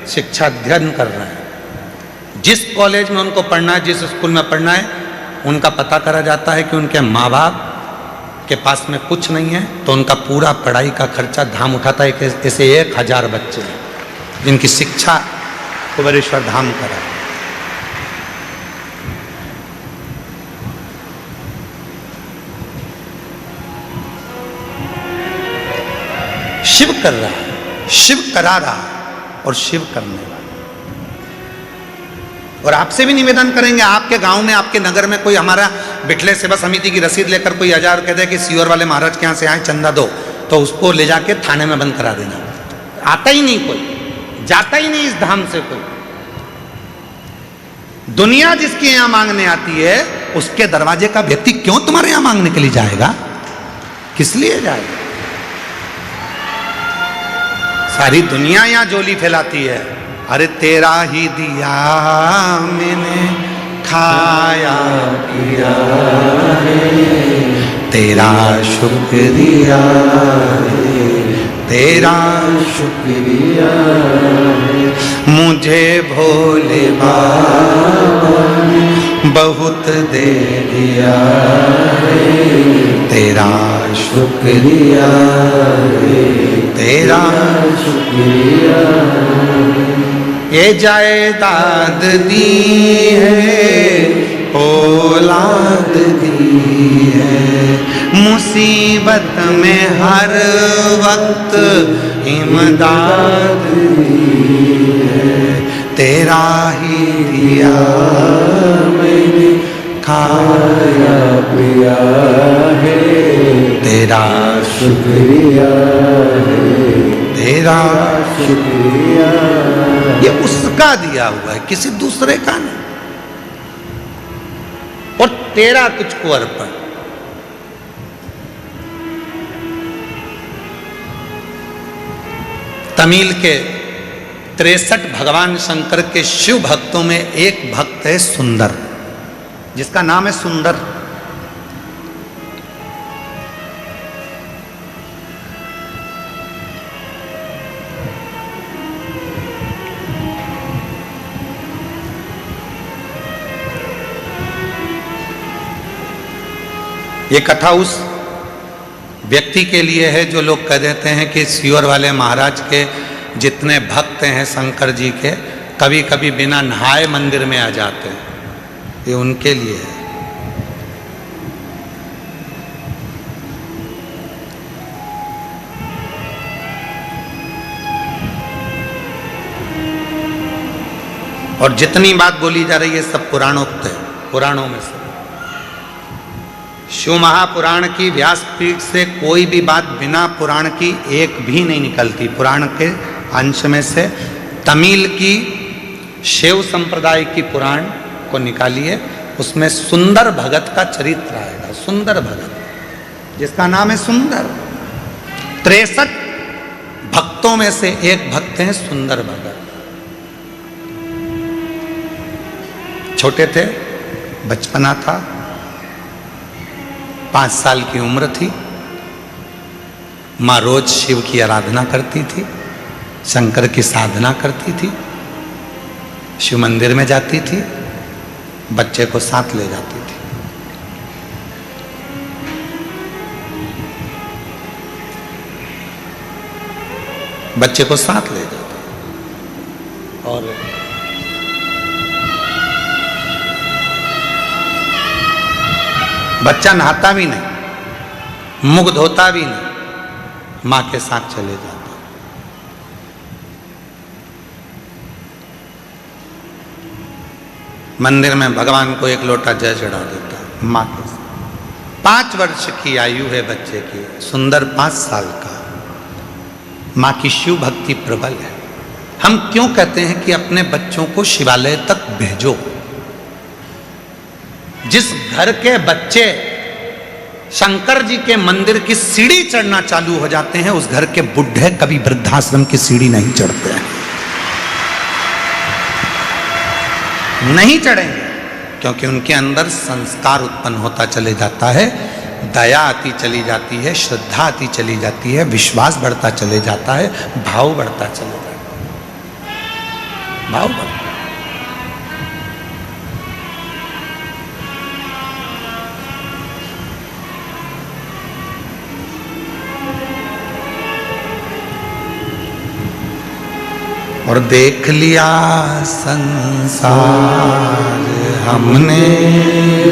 S1: शिक्षा अध्ययन कर रहे हैं। जिस कॉलेज में उनको पढ़ना है, जिस स्कूल में पढ़ना है, उनका पता करा जाता है कि उनके माँ बाप के पास में कुछ नहीं है, तो उनका पूरा पढ़ाई का खर्चा धाम उठाता है। ऐसे 1000 बच्चे जिनकी शिक्षा कुबेरेश्वर धाम करा। शिव कर रहा है, शिव करा रहा है और शिव करने वाला। और आपसे भी निवेदन करेंगे, आपके गांव में, आपके नगर में कोई हमारा बिठले सेवा समिति की रसीद लेकर कोई 1000 कह दे कि सीवर वाले महाराज के यहाँ से आए चंदा दो, तो उसको ले जाके थाने में बंद करा देना। आता ही नहीं कोई, जाता ही नहीं इस धाम से कोई। दुनिया जिसके यहां मांगने आती है, उसके दरवाजे का व्यक्ति क्यों तुम्हारे यहां मांगने के लिए जाएगा? किस लिए जाएगा? सारी दुनिया यहां जोली फैलाती है, अरे तेरा ही दिया मैंने खाया पिया है, तेरा शुक्रिया है, तेरा शुक्रिया है, मुझे भोले बाबा ने बहुत दे दिया है, तेरा शुक्रिया है, तेरा शुक्रिया है। ये जायदाद दी है, औलाद दी है, मुसीबत में हर वक्त इमदाद दी है, तेरा ही दिया मैंने खाया पिया है, तेरा शुक्रिया है, तेरा शुक्रिया। ये उसका दिया हुआ है, किसी दूसरे का नहीं। और तेरा तुझको अर्पण। तमिल के 63 भगवान शंकर के शिव भक्तों में एक भक्त है सुंदर, जिसका नाम है सुंदर। ये कथा उस व्यक्ति के लिए है जो लोग कह देते हैं कि सीवर वाले महाराज के जितने भक्त हैं शंकर जी के, कभी कभी बिना नहाए मंदिर में आ जाते हैं, ये उनके लिए है। और जितनी बात बोली जा रही है सब पुराणोक्त है, पुराणों में से। शिव महापुराण की व्यासपीठ से कोई भी बात बिना पुराण की एक भी नहीं निकलती। पुराण के अंश में से तमिल की शिव संप्रदाय की पुराण को निकालिए, उसमें सुंदर भगत का चरित्र आएगा। सुंदर भगत, जिसका नाम है सुंदर। 63 भक्तों में से एक भक्त हैं सुंदर भगत। छोटे थे, बचपना था, 5 साल की उम्र थी। माँ रोज शिव की आराधना करती थी, शंकर की साधना करती थी, शिव मंदिर में जाती थी, बच्चे को साथ ले जाती थी। बच्चे को साथ ले जाती और बच्चा नहाता भी नहीं, मुख धोता भी नहीं, मां के साथ चले जाता। मंदिर में भगवान को एक लोटा जल चढ़ा देता मां के साथ। 5 वर्ष की आयु है बच्चे की, सुंदर 5 साल का। मां की शिव भक्ति प्रबल है। हम क्यों कहते हैं कि अपने बच्चों को शिवालय तक भेजो? जिस घर के बच्चे शंकर जी के मंदिर की सीढ़ी चढ़ना चालू हो जाते हैं, उस घर के बुढ़े कभी वृद्धाश्रम की सीढ़ी नहीं चढ़ते हैं। नहीं चढ़ेंगे, क्योंकि उनके अंदर संस्कार उत्पन्न होता चले जाता है, दया आती चली जाती है, श्रद्धा आती चली जाती है, विश्वास बढ़ता चले जाता है, भाव बढ़ता चले जाता है। भाव बढ़ता। और देख लिया संसार हमने,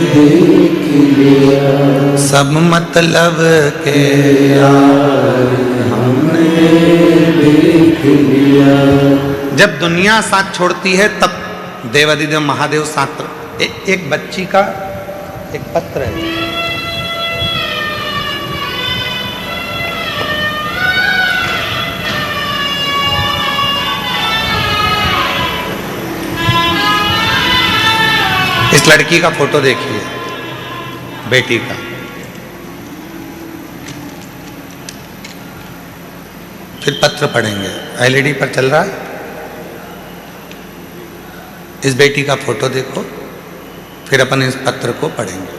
S1: देख लिया सब मतलब के यार हमने, देख लिया। जब दुनिया साथ छोड़ती है तब देवाधिदेव महादेव साथ। एक बच्ची का एक पत्र है, इस लड़की का फोटो देखिए, बेटी का। फिर पत्र पढ़ेंगे, एलईडी पर चल रहा है। इस बेटी का फोटो देखो, फिर अपन इस पत्र को पढ़ेंगे।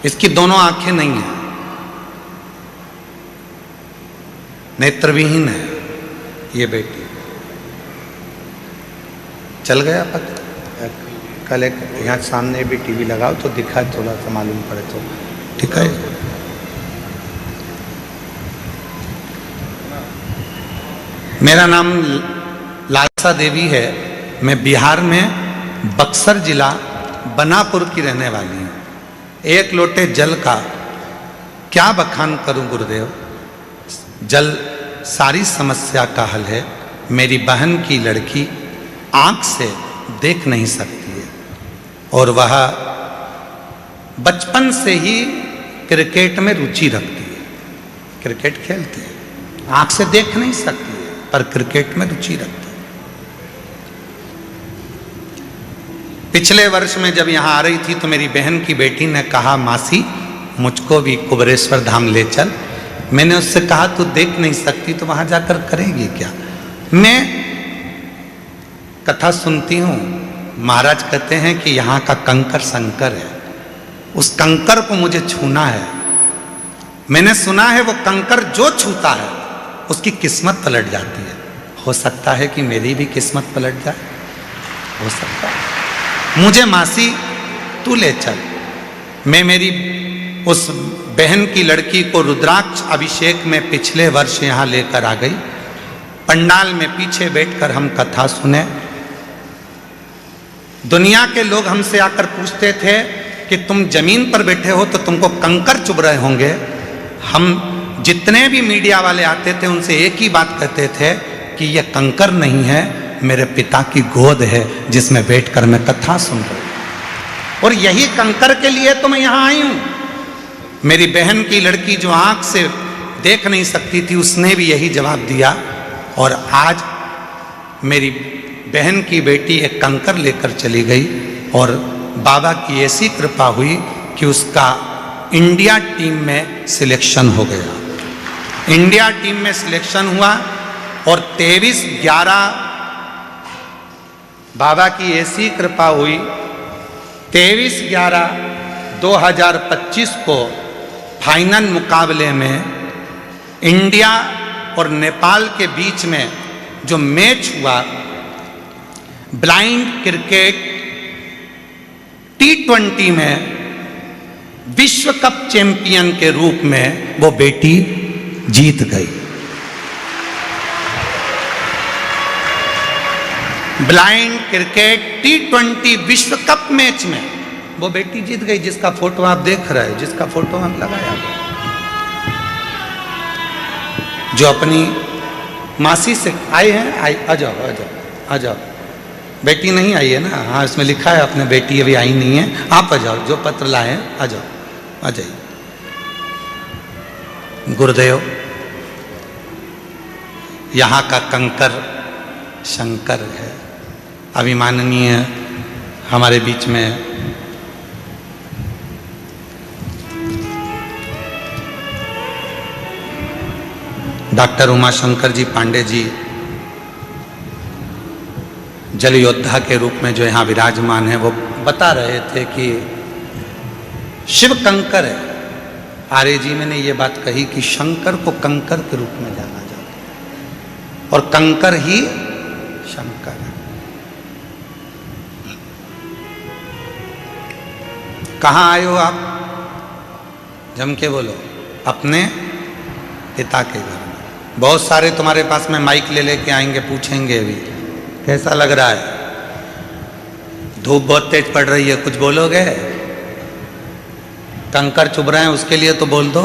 S1: इसकी दोनों आंखें नहीं है, नेत्रविहीन है ये बेटी। चल गया पत्र। कल एक यहाँ सामने भी टीवी लगाओ तो दिखा, थोड़ा सा मालूम पड़े तो ठीक है। मेरा नाम लालसा देवी है। मैं बिहार में बक्सर जिला बनापुर की रहने वाली हूँ। एक लोटे जल का क्या बखान करूं गुरुदेव। जल सारी समस्या का हल है। मेरी बहन की लड़की आंख से देख नहीं सकती है और वह बचपन से ही क्रिकेट में रुचि रखती है। क्रिकेट खेलती है, आंख से देख नहीं सकती है पर क्रिकेट में रुचि रखती है। पिछले वर्ष में जब यहाँ आ रही थी तो मेरी बहन की बेटी ने कहा, मासी मुझको भी कुबेरेश्वर धाम ले चल। मैंने उससे कहा तू देख नहीं सकती तो वहां जाकर करेगी क्या। मैं कथा सुनती हूँ, महाराज कहते हैं कि यहाँ का कंकर शंकर है, उस कंकर को मुझे छूना है। मैंने सुना है वो कंकर जो छूता है उसकी किस्मत पलट जाती है। हो सकता है कि मेरी भी किस्मत पलट जाए, हो सकता है। मुझे मासी तू ले चल। मैं मेरी उस बहन की लड़की को रुद्राक्ष अभिषेक में पिछले वर्ष यहाँ लेकर आ गई। पंडाल में पीछे बैठकर हम कथा सुने। दुनिया के लोग हमसे आकर पूछते थे कि तुम जमीन पर बैठे हो तो तुमको कंकर चुभ रहे होंगे। हम जितने भी मीडिया वाले आते थे उनसे एक ही बात कहते थे कि यह कंकर नहीं है, मेरे पिता की गोद है जिसमें बैठकर मैं कथा सुन रहा हूं। और यही कंकर के लिए तो मैं यहां आई हूं। मेरी बहन की लड़की जो आंख से देख नहीं सकती थी, उसने भी यही जवाब दिया। और आज मेरी बहन की बेटी एक कंकर लेकर चली गई और बाबा की ऐसी कृपा हुई कि उसका इंडिया टीम में सिलेक्शन हो गया। इंडिया टीम में सिलेक्शन हुआ और 23/11 बाबा की ऐसी कृपा हुई, 23/11/2025 को फाइनल मुकाबले में इंडिया और नेपाल के बीच में जो मैच हुआ, ब्लाइंड क्रिकेट T20 में विश्व कप चैंपियन के रूप में वो बेटी जीत गई। ब्लाइंड क्रिकेट T20 विश्व कप मैच में वो बेटी जीत गई, जिसका फोटो आप देख रहे हैं, जिसका फोटो हम लगाया, जो अपनी मासी से आए हैं। आ जाओ आ जाओ आ जाओ। बेटी नहीं आई है ना? हाँ, इसमें लिखा है अपने बेटी अभी आई नहीं है। आप आ जाओ, जो पत्र लाए हैं आ जाओ, आ जाइए। गुरुदेव, यहाँ का कंकर शंकर है। अभिमाननीय हमारे बीच में डॉक्टर उमाशंकर जी पांडे जी जल योद्धा के रूप में जो यहाँ विराजमान है, वो बता रहे थे कि शिव कंकर है। आर्य जी ने ये बात कही कि शंकर को कंकर के रूप में जाना जाता है और कंकर ही शंकर है। कहाँ आए हो आप? जम के बोलो। अपने पिता के घर में। बहुत सारे तुम्हारे पास में माइक ले लेके आएंगे, पूछेंगे भी कैसा लग रहा है, धूप बहुत तेज पड़ रही है, कुछ बोलोगे? कंकर चुभ रहे हैं उसके लिए तो बोल दो,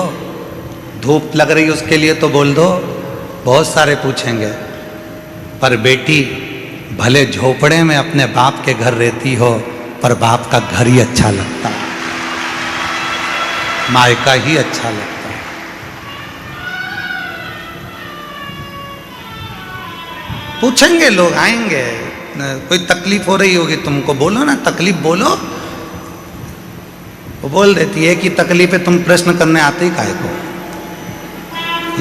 S1: धूप लग रही है उसके लिए तो बोल दो। बहुत सारे पूछेंगे। पर बेटी भले झोपड़े में अपने बाप के घर रहती हो, पर बाप का घर ही अच्छा लगता है, मायका ही अच्छा लगता है। पूछेंगे लोग, आएंगे। कोई तकलीफ हो रही होगी तुमको, बोलो ना, तकलीफ बोलो। वो बोल देती है कि तकलीफ है, तुम प्रश्न करने आते ही काहे को?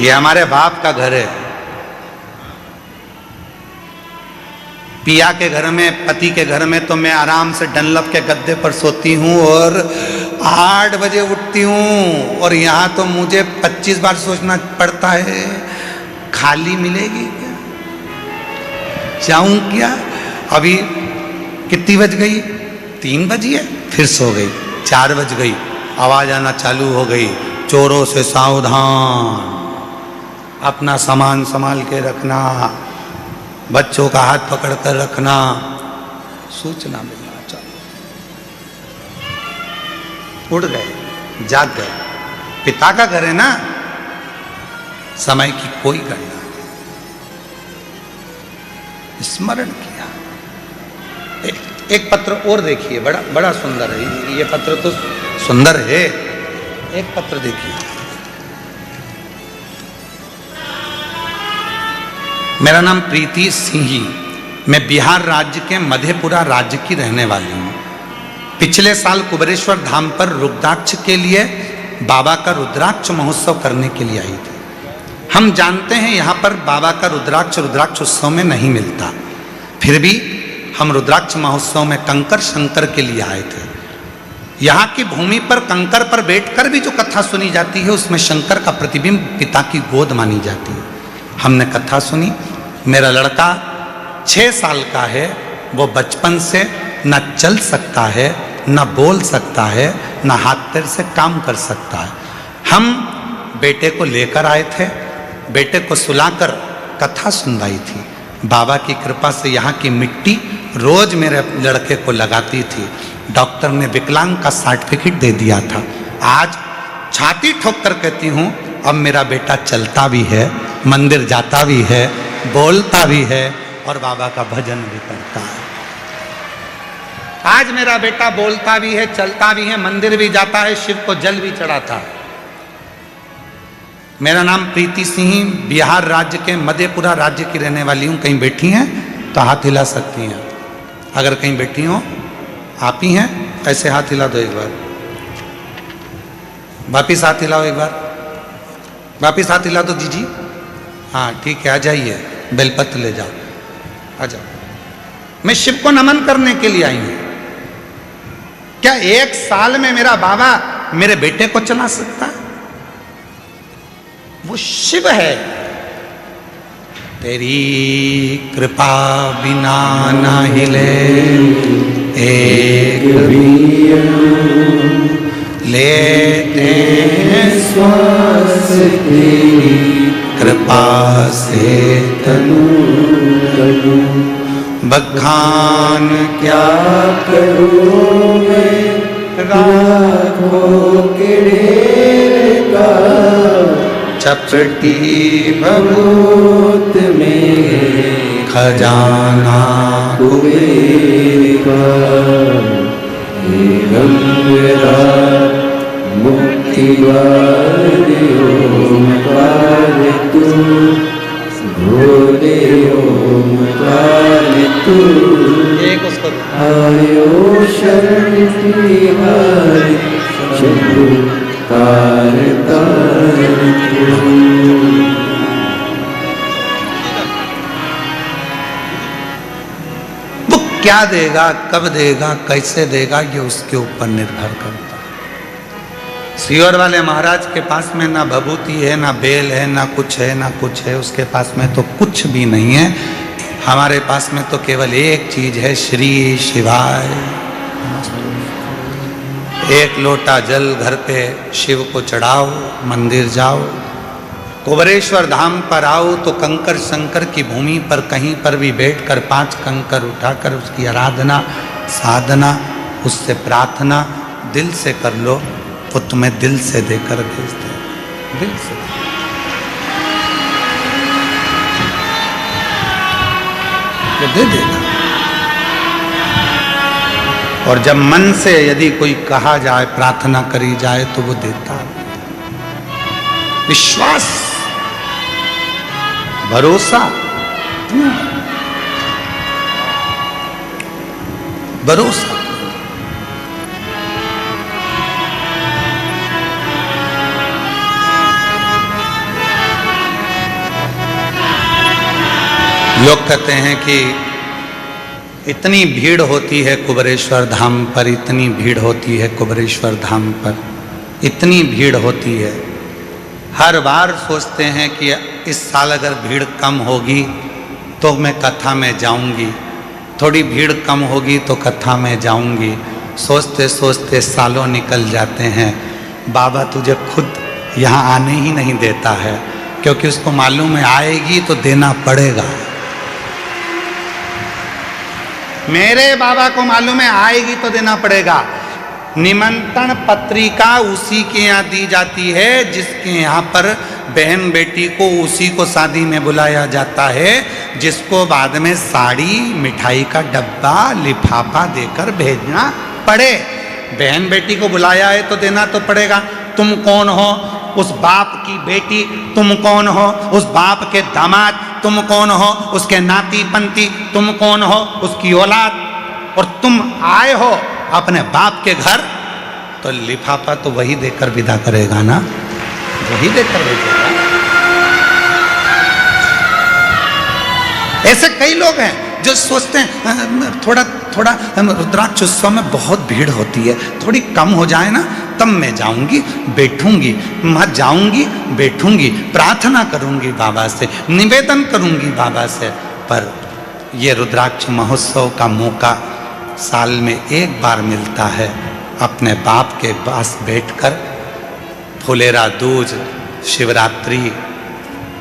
S1: ये हमारे बाप का घर है। पिया के घर में, पति के घर में तो मैं आराम से डनलप के गद्दे पर सोती हूँ और 8 बजे उठती हूँ, और यहाँ तो मुझे 25 बार सोचना पड़ता है, खाली मिलेगी क्या, जाऊं क्या? अभी कितनी बज गई? 3 बजी है। फिर सो गई। 4 बज गई, आवाज आना चालू हो गई, चोरों से सावधान, अपना सामान संभाल के रखना, बच्चों का हाथ पकड़ कर रखना, सूचना मिलना चालू। उठ गए, जाग गए। पिता का घर है ना, समय की कोई गणना, स्मरण किया। एक पत्र और देखिए, बड़ा सुंदर है। ये पत्र तो सुंदर है। एक पत्र देखिए। मेरा नाम प्रीति सिंही, मैं बिहार राज्य के मधेपुरा राज्य की रहने वाली हूँ। पिछले साल कुबेरेश्वर धाम पर रुद्राक्ष के लिए बाबा का रुद्राक्ष महोत्सव करने के लिए आई थी। हम जानते हैं यहाँ पर बाबा का रुद्राक्ष उत्सव में नहीं मिलता, फिर भी हम रुद्राक्ष महोत्सव में कंकर शंकर के लिए आए थे। यहाँ की भूमि पर कंकर पर बैठकर भी जो कथा सुनी जाती है, उसमें शंकर का प्रतिबिंब पिता की गोद मानी जाती है। हमने कथा सुनी। मेरा लड़का 6 साल का है, वो बचपन से न चल सकता है, न बोल सकता है, न हाथ पैर से काम कर सकता है। हम बेटे को लेकर आए थे, बेटे को सुलाकर कथा सुनवाई थी। बाबा की कृपा से यहाँ की मिट्टी रोज मेरे लड़के को लगाती थी। डॉक्टर ने विकलांग का सर्टिफिकेट दे दिया था। आज छाती ठोक कर कहती हूँ, अब मेरा बेटा चलता भी है, मंदिर जाता भी है, बोलता भी है और बाबा का भजन भी करता है। आज मेरा बेटा बोलता भी है, चलता भी है, मंदिर भी जाता है, शिव को जल भी चढ़ाता है। मेरा नाम प्रीति सिंह, बिहार राज्य के मधेपुरा राज्य की रहने वाली हूं। कहीं बैठी हैं तो हाथ हिला सकती हैं। अगर कहीं बैठी हो, आप ही हैं, ऐसे हाथ हिला दो एक बार। वापिस हाथ हिलाओ एक बार, वापिस हाथ हिला दो जीजी। हाँ ठीक है, आ जाइए, बेलपत्र ले जाओ, आ जाओ। मैं शिव को नमन करने के लिए आई हूं। क्या 1 साल में मेरा बाबा मेरे बेटे को चला सकता है? वो शिव है। तेरी कृपा बिना ना हिले एक लेते हैं श्वास, तेरी कृपा से तनु तनु। बखान क्या करूं मैं राखों के ढेर का, चपटी भभूत में खजाना कुबेर का। हे गंगा मुक्ति वाले ओमकार तू, भोले ओमकार तू। एक उसको आयो शरण तिहारी शंभु तार तार तू। वो क्या देगा, कब देगा, कैसे देगा, ये उसके ऊपर निर्भर करता है। सियोर वाले महाराज के पास में ना भभूति है, ना बेल है, ना कुछ है, ना कुछ है। उसके पास में तो कुछ भी नहीं है। हमारे पास में तो केवल एक चीज है, श्री शिवाय। एक लोटा जल घर पे शिव को चढ़ाओ, मंदिर जाओ, कुबरेश्वर धाम पर आओ तो कंकर शंकर की भूमि पर कहीं पर भी बैठकर 5 कंकर उठाकर उसकी आराधना, साधना, उससे प्रार्थना दिल से कर लो, वो तुम्हें दिल से देकर भेजते हैं, दिल से। वो दे देगा। और जब मन से यदि कोई कहा जाए, प्रार्थना करी जाए तो वो देता है। विश्वास, भरोसा, भरोसा। लोग कहते हैं कि इतनी भीड़ होती है कुबरेश्वर धाम पर, इतनी भीड़ होती है कुबरेश्वर धाम पर, इतनी भीड़ होती है। हर बार सोचते हैं कि इस साल अगर भीड़ कम होगी तो मैं कथा में जाऊंगी, थोड़ी भीड़ कम होगी तो कथा में जाऊंगी। सोचते सोचते सालों निकल जाते हैं। बाबा तुझे खुद यहाँ आने ही नहीं देता है, क्योंकि उसको मालूम है आएगी तो देना पड़ेगा। मेरे बाबा को मालूम है आएगी तो देना पड़ेगा। निमंत्रण पत्रिका उसी के यहाँ दी जाती है जिसके यहाँ पर बहन बेटी को उसी को शादी में बुलाया जाता है, जिसको बाद में साड़ी, मिठाई का डब्बा, लिफाफा देकर भेजना पड़े। बहन बेटी को बुलाया है तो देना तो पड़ेगा। तुम कौन हो? उस बाप की बेटी। तुम कौन हो? उस बाप के दामाद। तुम कौन हो? उसके नाती पंती। तुम कौन हो? उसकी औलाद। और तुम आए हो अपने बाप के घर, तो लिफाफा तो वही देकर विदा करेगा ना, वही देकर भेजेगा। ऐसे कई लोग हैं जो सोचते हैं थोड़ा थोड़ा रुद्राक्ष उत्सव में बहुत भीड़ होती है, थोड़ी कम हो जाए ना तब मैं जाऊंगी, बैठूंगी, मैं जाऊंगी, बैठूंगी, प्रार्थना करूंगी बाबा से, निवेदन करूंगी बाबा से। पर ये रुद्राक्ष महोत्सव का मौका साल में एक बार मिलता है, अपने बाप के पास बैठकर फुलेरा दूज, शिवरात्रि,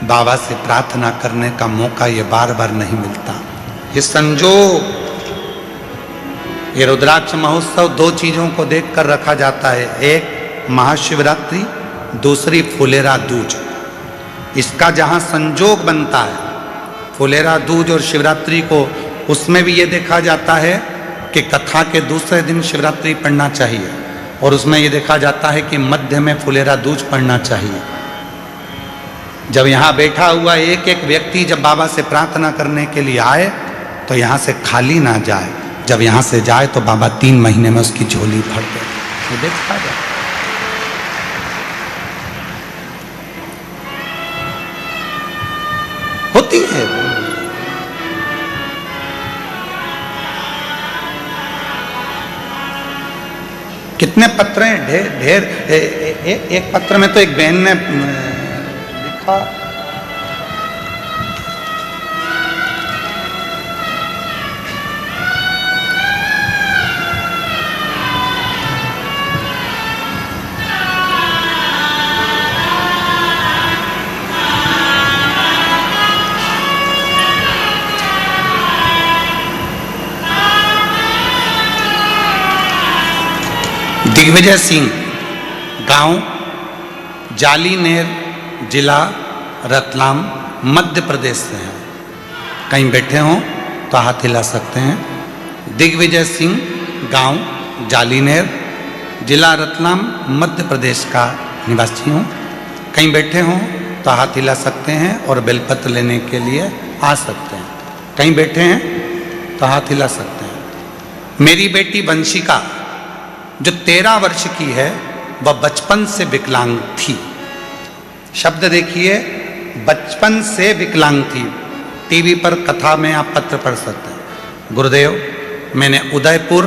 S1: बाबा से प्रार्थना करने का मौका ये बार बार नहीं मिलता। ये संजोग, ये रुद्राक्ष महोत्सव 2 चीजों को देखकर रखा जाता है, एक महाशिवरात्रि, दूसरी फुलेरा दूज। इसका जहां संजोग बनता है फुलेरा दूज और शिवरात्रि को, उसमें भी ये देखा जाता है कि कथा के दूसरे दिन शिवरात्रि पढ़ना चाहिए, और उसमें ये देखा जाता है कि मध्य में फुलेरा दूज पढ़ना चाहिए। जब यहाँ बैठा हुआ एक एक व्यक्ति जब बाबा से प्रार्थना करने के लिए आए तो यहाँ से खाली ना जाए, जब यहाँ से जाए तो बाबा 3 महीने में उसकी झोली भर दे। तो देखा जाए होती है। कितने पत्र हैं, ढेर ढेर। एक पत्र में तो एक बहन ने लिखा, दिग्विजय सिंह, गांव जालीनेर, जिला रतलाम, मध्य प्रदेश से हैं। कहीं बैठे हों तो हाथ हिला सकते हैं। दिग्विजय सिंह, गांव जालीनेर, जिला रतलाम, मध्य प्रदेश का निवासी हूँ। कहीं बैठे हों तो हाथ हिला सकते हैं और बेलपत्र लेने के लिए आ सकते हैं। कहीं बैठे हैं तो हाथ हिला सकते हैं। मेरी बेटी वंशिका जो 13 वर्ष की है वह बचपन से विकलांग थी। शब्द देखिए, बचपन से विकलांग थी। टीवी पर कथा में आप पत्र पढ़ सकते हैं। गुरुदेव, मैंने उदयपुर,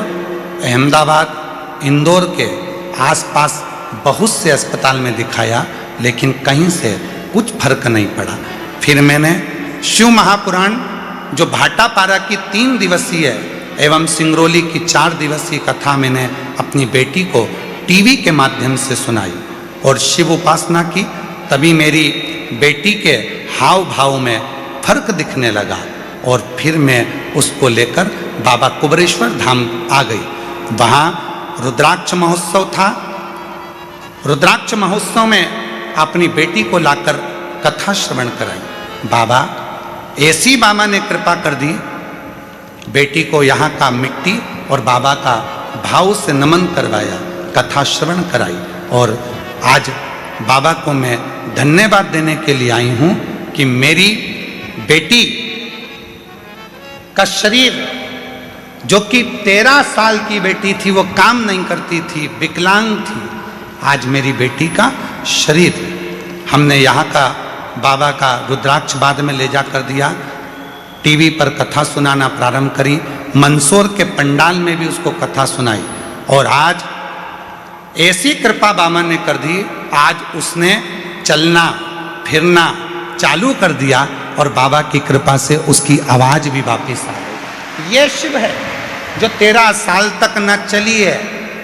S1: अहमदाबाद, इंदौर के आसपास बहुत से अस्पताल में दिखाया, लेकिन कहीं से कुछ फर्क नहीं पड़ा। फिर मैंने शिव महापुराण जो भाटापारा की 3 दिवसीय एवं सिंगरौली की 4 दिवसीय कथा मैंने अपनी बेटी को टीवी के माध्यम से सुनाई और शिव उपासना की। तभी मेरी बेटी के हाव भाव में फर्क दिखने लगा और फिर मैं उसको लेकर बाबा कुबरेश्वर धाम आ गई। वहाँ रुद्राक्ष महोत्सव था। रुद्राक्ष महोत्सव में अपनी बेटी को लाकर कथा श्रवण कराई। बाबा ऐसी बाबा ने कृपा कर दी, बेटी को यहाँ का मिट्टी और बाबा का भाव से नमन करवाया, कथा श्रवण कराई। और आज बाबा को मैं धन्यवाद देने के लिए आई हूँ कि मेरी बेटी का शरीर, जो कि 13 साल की बेटी थी, वो काम नहीं करती थी, विकलांग थी, आज मेरी बेटी का शरीर हमने यहाँ का बाबा का रुद्राक्ष बाद में ले जा कर दिया। टीवी पर कथा सुनाना प्रारंभ करी। मंदसौर के पंडाल में भी उसको कथा सुनाई और आज ऐसी कृपा बाबा ने कर दी, आज उसने चलना फिरना चालू कर दिया और बाबा की कृपा से उसकी आवाज भी वापस आ गई। ये शिव है जो 13 साल तक न चली है,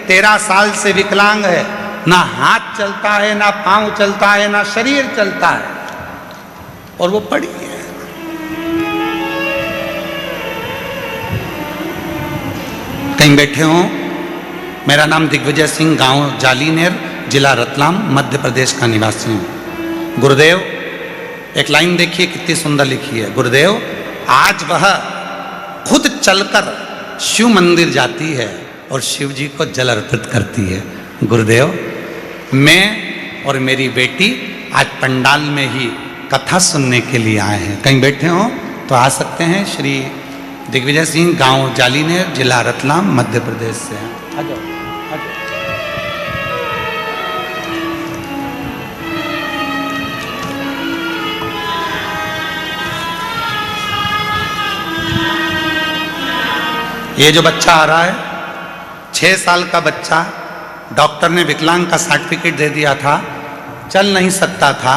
S1: 13 साल से विकलांग है, ना हाथ चलता है, ना पांव चलता है, ना शरीर चलता है, और वो पड़ी है। कहीं बैठे हों। मेरा नाम दिग्विजय सिंह, गांव जालीनेर, जिला रतलाम, मध्य प्रदेश का निवासी हूँ। गुरुदेव, एक लाइन देखिए कितनी सुंदर लिखी है। गुरुदेव, आज वह खुद चलकर शिव मंदिर जाती है और शिव जी को जल अर्पित करती है। गुरुदेव, मैं और मेरी बेटी आज पंडाल में ही कथा सुनने के लिए आए हैं। कहीं बैठे हों तो आ सकते हैं। श्री दिग्विजय सिंह, गांव जालीनेर, जिला रतलाम, मध्य प्रदेश से हैं। आ जाओ, आ जाओ। ये जो बच्चा आ रहा है, 6 साल का बच्चा, डॉक्टर ने विकलांग का सर्टिफिकेट दे दिया था। चल नहीं सकता था,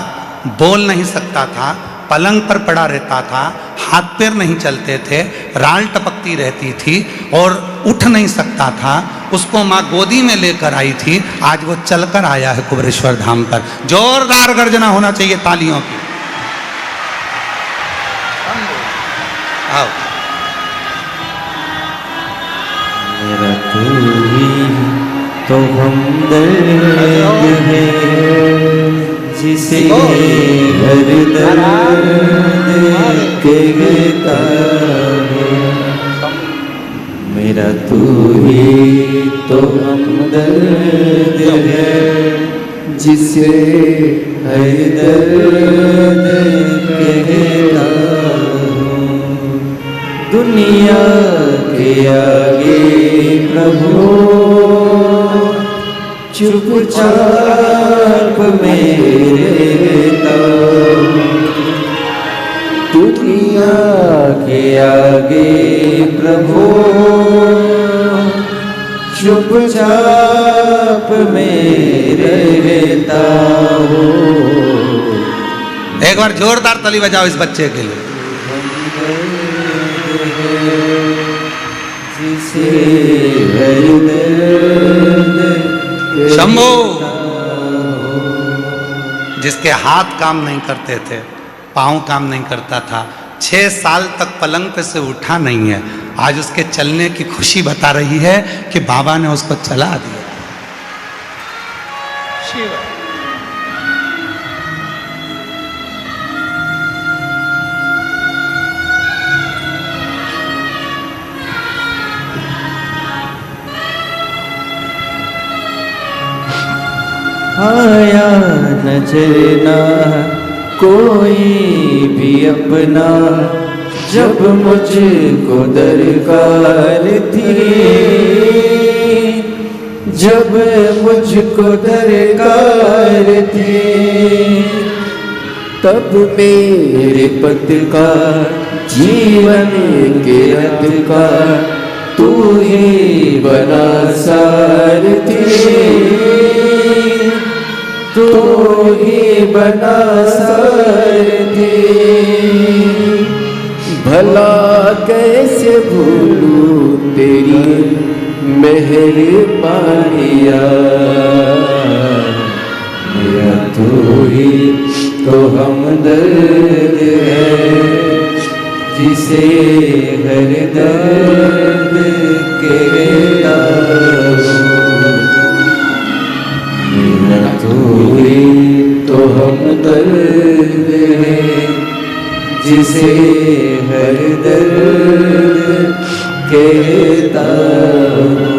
S1: बोल नहीं सकता था, पलंग पर पड़ा रहता था, हाथ पैर नहीं चलते थे, राल टपकती रहती थी और उठ नहीं सकता था। उसको माँ गोदी में लेकर आई थी। आज वो चलकर आया है कुबरेश्वर धाम पर। जोरदार गर्जना होना चाहिए तालियों की। आओ।
S2: मेरा तू ही तो हमदर्द है, जिसे हर दर्द कहता है। मेरा तू ही तो हमदर्द है, जिसे हर दर्द कहता हूँ। दुनिया के आगे प्रभु चुपचाप मेरे रहता हूँ। दुनिया के आगे प्रभु चुपचाप मेरे रहता हूँ।
S1: एक बार जोरदार ताली बजाओ इस बच्चे के लिए।
S2: जिसे हर दर्द
S1: शंभो, जिसके हाथ काम नहीं करते थे, पाँव काम नहीं करता था, 6 साल तक पलंग पे से उठा नहीं है, आज उसके चलने की खुशी बता रही है कि बाबा ने उसको चला दिया। शिव
S2: आया नजर ना कोई भी अपना, जब मुझको दरकार थी, जब मुझको दरकार थी, तब मेरे पद का जीवन के रथ का तू ही बना सारथी, तू ही बना सारथी। भला कैसे भूलूं तेरी मेहरबानियाँ, मेरा तू ही तो हमदर्द है, जिसे हर दर्द कहता हूँ। मेरा तू ही तो हमदर्द है, जिसे हर दर्द कहता हूँ।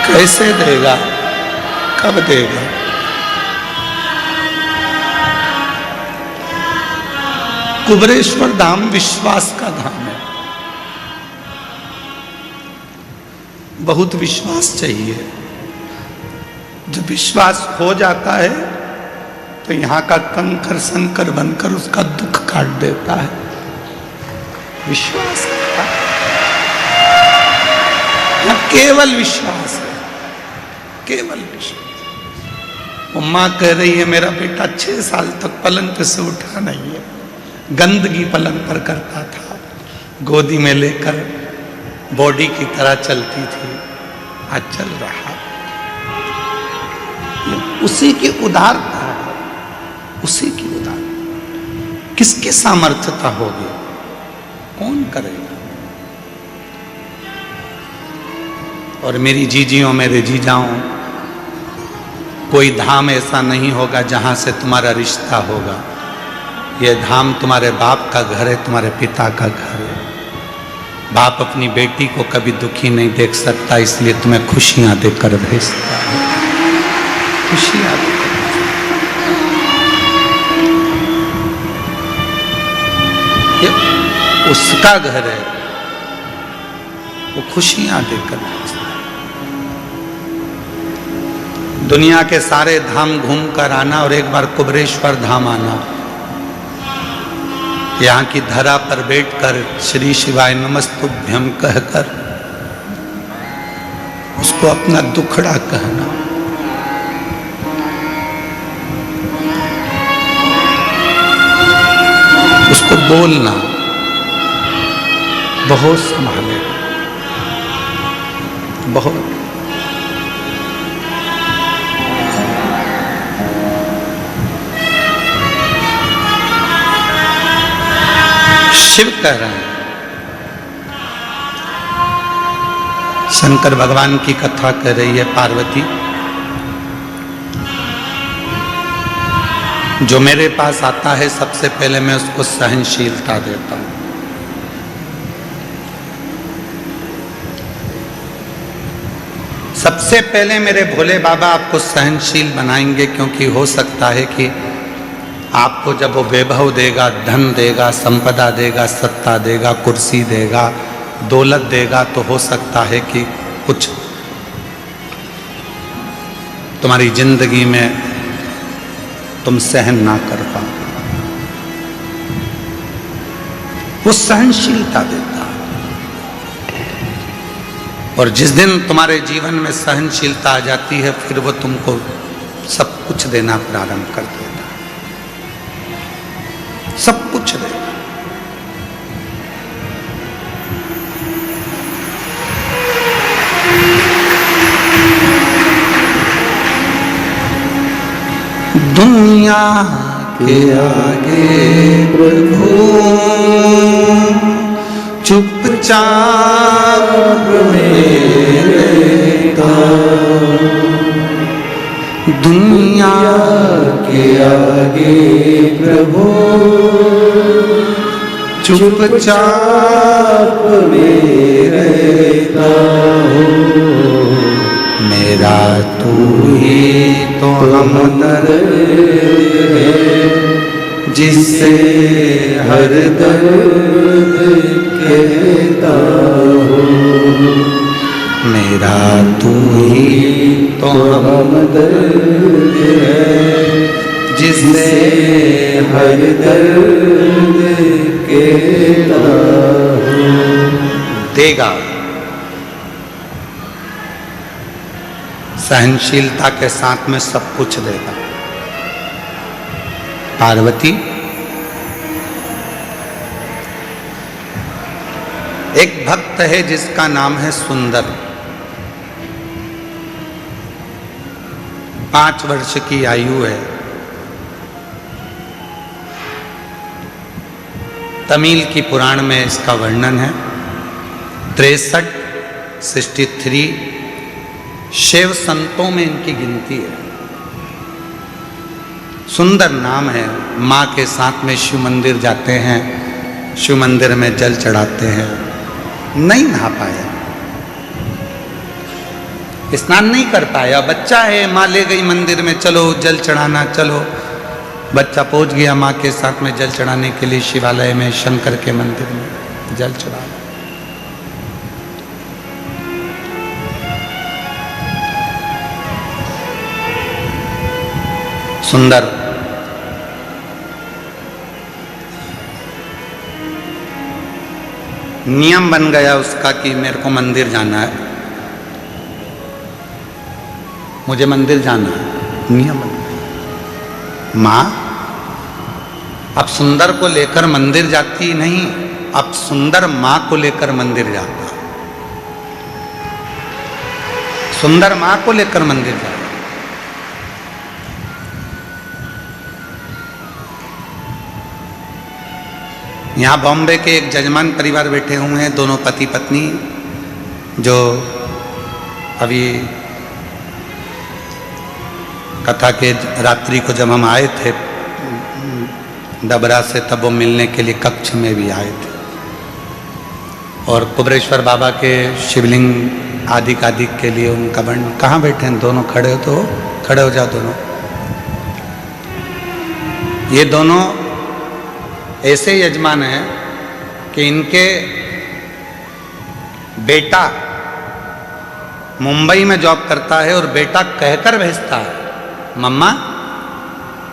S1: कैसे देगा, कब देगा? कुबरेश्वर धाम विश्वास का धाम है। बहुत विश्वास चाहिए। जब विश्वास हो जाता है तो यहाँ का कंकर संकर बनकर उसका दुख काट देता है। विश्वास का केवल विश्वास है, केवल विश्वास। वो माँ कह रही है मेरा बेटा 6 साल तक पलंग पे से उठा नहीं है, गंदगी पलंग पर करता था, गोदी में लेकर बॉडी की तरह चलती थी, आज चल रहा। उसी की उदारता है, उसी की उदारता। किसकी सामर्थ्यता होगी? कौन करेगा? और मेरी जीजियों, मेरे जीजाओं, कोई धाम ऐसा नहीं होगा जहां से तुम्हारा रिश्ता होगा। यह धाम तुम्हारे बाप का घर है, तुम्हारे पिता का घर है। बाप अपनी बेटी को कभी दुखी नहीं देख सकता, इसलिए तुम्हें खुशियां देकर भेजता है, खुशियां देकर। ये उसका घर है, वो खुशियां देकर भेजता है। दुनिया के सारे धाम घूम कर आना और एक बार कुबरेश्वर धाम आना, यहाँ की धरा पर बैठकर श्री शिवाय नमस्तुभ्यम कहकर उसको अपना दुखड़ा कहना, उसको बोलना, बहुत संभाले, बहुत। शिव कह रहे हैं, शंकर भगवान की कथा कर रही है पार्वती। जो मेरे पास आता है सबसे पहले मैं उसको सहनशीलता देता हूं। सबसे पहले मेरे भोले बाबा आपको सहनशील बनाएंगे, क्योंकि हो सकता है कि आपको जब वो वैभव देगा, धन देगा, संपदा देगा, सत्ता देगा, कुर्सी देगा, दौलत देगा, तो हो सकता है कि कुछ तुम्हारी जिंदगी में तुम सहन ना कर पाओ। वो सहनशीलता देता है, और जिस दिन तुम्हारे जीवन में सहनशीलता आ जाती है, फिर वो तुमको सब कुछ देना प्रारंभ कर देता है, सब कुछ देगा। दुनिया के आगे प्रभु चुपचाप रहता, दुनिया
S2: के आगे प्रभु
S1: चुपचाप
S2: रहता हूँ।
S1: मेरा तू ही तो हमदर्द है, जिससे हर दर्द कहता हूँ। मेरा तू ही तो हमदर्द है, जिससे हर दर्द कहता हूँ। देगा, सहनशीलता के साथ में सब कुछ देगा। पार्वती एक भक्त है जिसका नाम है सुंदर। 5 वर्ष की आयु है। तमिल की पुराण में इसका वर्णन है। 63 शिव संतों में इनकी गिनती है। सुंदर नाम है। माँ के साथ में शिव मंदिर जाते हैं, शिव मंदिर में जल चढ़ाते हैं। नहीं नहा पाया, स्नान नहीं कर पाया। बच्चा है, माँ ले गई मंदिर में, चलो जल चढ़ाना, चलो। बच्चा पहुंच गया माँ के साथ में जल चढ़ाने के लिए शिवालय में, शंकर के मंदिर में जल चढ़ा। सुंदर नियम बन गया उसका कि मेरे को मंदिर जाना है, मुझे मंदिर जाना है, नियम बन गया। माँ अब सुंदर को लेकर मंदिर जाती नहीं, अब सुंदर माँ को लेकर मंदिर जाता। सुंदर माँ को लेकर मंदिर जाता। यहाँ बॉम्बे के एक जजमान परिवार बैठे हुए हैं, दोनों पति पत्नी, जो अभी कथा के रात्रि को जब हम आए थे डबरा से, तब वो मिलने के लिए कक्ष में भी आए थे। और कुबरेश्वर बाबा के शिवलिंग आदिक के लिए उनका वर्णन। कहाँ बैठे हैं दोनों? खड़े हो तो खड़े हो जाओ दोनों। ये दोनों ऐसे यजमान हैं कि इनके बेटा मुंबई में जॉब करता है और बेटा कहकर भेजता है, मम्मा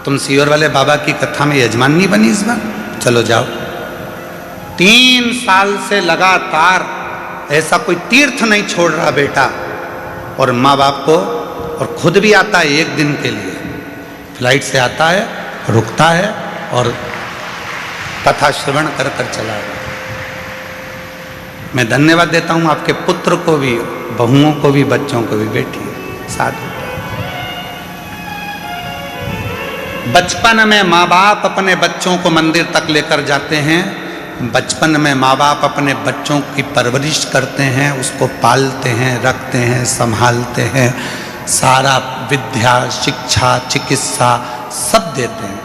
S1: तुम सीहोर वाले बाबा की कथा में यजमान नहीं बनी इस बार, चलो जाओ। 3 साल से लगातार ऐसा कोई तीर्थ नहीं छोड़ रहा बेटा, और माँ बाप को, और खुद भी आता है 1 दिन के लिए, फ्लाइट से आता है, रुकता है और कथा श्रवण कर कर चला गया। मैं धन्यवाद देता हूं आपके पुत्र को भी, बहुओं को भी, बच्चों को भी। बैठिए साथ। बचपन में माँ बाप अपने बच्चों को मंदिर तक लेकर जाते हैं। बचपन में माँ बाप अपने बच्चों की परवरिश करते हैं, उसको पालते हैं, रखते हैं, संभालते हैं, सारा विद्या, शिक्षा, चिकित्सा सब देते हैं।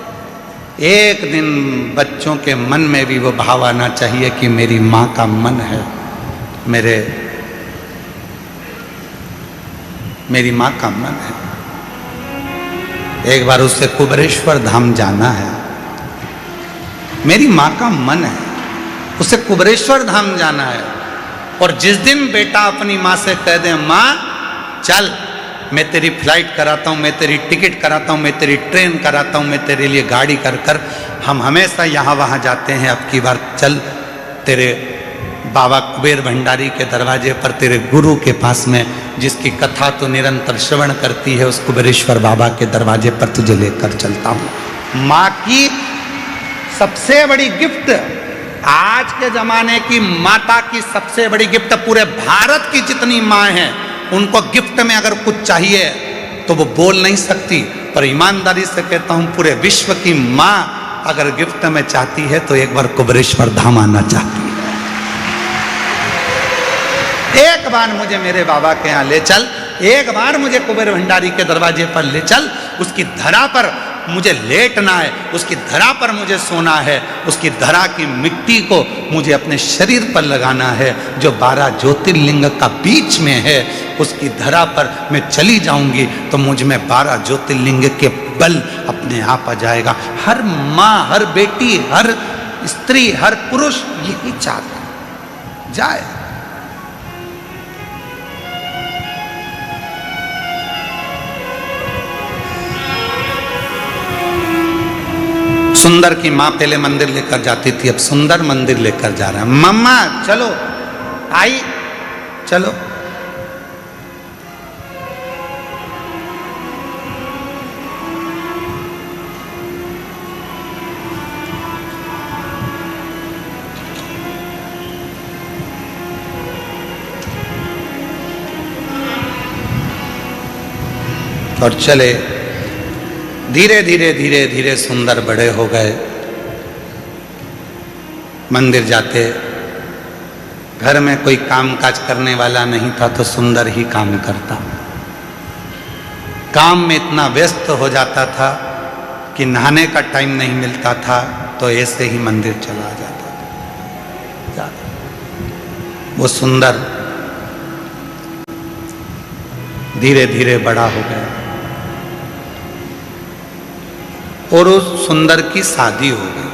S1: एक दिन बच्चों के मन में भी वो भाव आना चाहिए कि मेरी माँ का मन है, मेरी माँ का मन है। एक बार उससे कुबेरेश्वर धाम जाना है, मेरी माँ का मन है, उसे कुबेरेश्वर धाम जाना है। और जिस दिन बेटा अपनी माँ से कह दे, माँ चल मैं तेरी फ्लाइट कराता हूँ, मैं तेरी टिकट कराता हूँ, मैं तेरी ट्रेन कराता हूँ, मैं तेरे लिए गाड़ी कर हम हमेशा यहाँ वहाँ जाते हैं, अब की बार चल तेरे बाबा कुबेर भंडारी के दरवाजे पर, तेरे गुरु के पास में, जिसकी कथा तो निरंतर श्रवण करती है, उस कुबेरेश्वर बाबा के दरवाजे पर तुझे लेकर चलता हूँ। माँ की सबसे बड़ी गिफ्ट, आज के जमाने की माता की सबसे बड़ी गिफ्ट, पूरे भारत की जितनी माँ हैं उनको गिफ्ट में अगर कुछ चाहिए तो वो बोल नहीं सकती, पर ईमानदारी से कहता हूँ पूरे विश्व की माँ अगर गिफ्ट में चाहती है तो एक बार कुबेरेश्वर धाम आना चाहती है। एक बार मुझे मेरे बाबा के यहाँ ले चल, एक बार मुझे कुबेर भंडारी के दरवाजे पर ले चल, उसकी धरा पर मुझे लेटना है, उसकी धरा पर मुझे सोना है, उसकी धरा की मिट्टी को मुझे अपने शरीर पर लगाना है, जो 12 ज्योतिर्लिंग का बीच में है, उसकी धरा पर मैं चली जाऊंगी तो मुझ में 12 ज्योतिर्लिंग के बल अपने आप आ जाएगा। हर माँ, हर बेटी, हर स्त्री, हर पुरुष यही चाहता जाए। सुंदर की माँ पहले मंदिर लेकर जाती थी, अब सुंदर मंदिर लेकर जा रहा है। मम्मा चलो, आई चलो। और चले, धीरे धीरे धीरे धीरे सुंदर बड़े हो गए। मंदिर जाते, घर में कोई काम काज करने वाला नहीं था तो सुंदर ही काम करता। काम में इतना व्यस्त हो जाता था कि नहाने का टाइम नहीं मिलता था, तो ऐसे ही मंदिर चला जाता था। वो सुंदर धीरे धीरे बड़ा हो गया और उस सुंदर की शादी हो गई,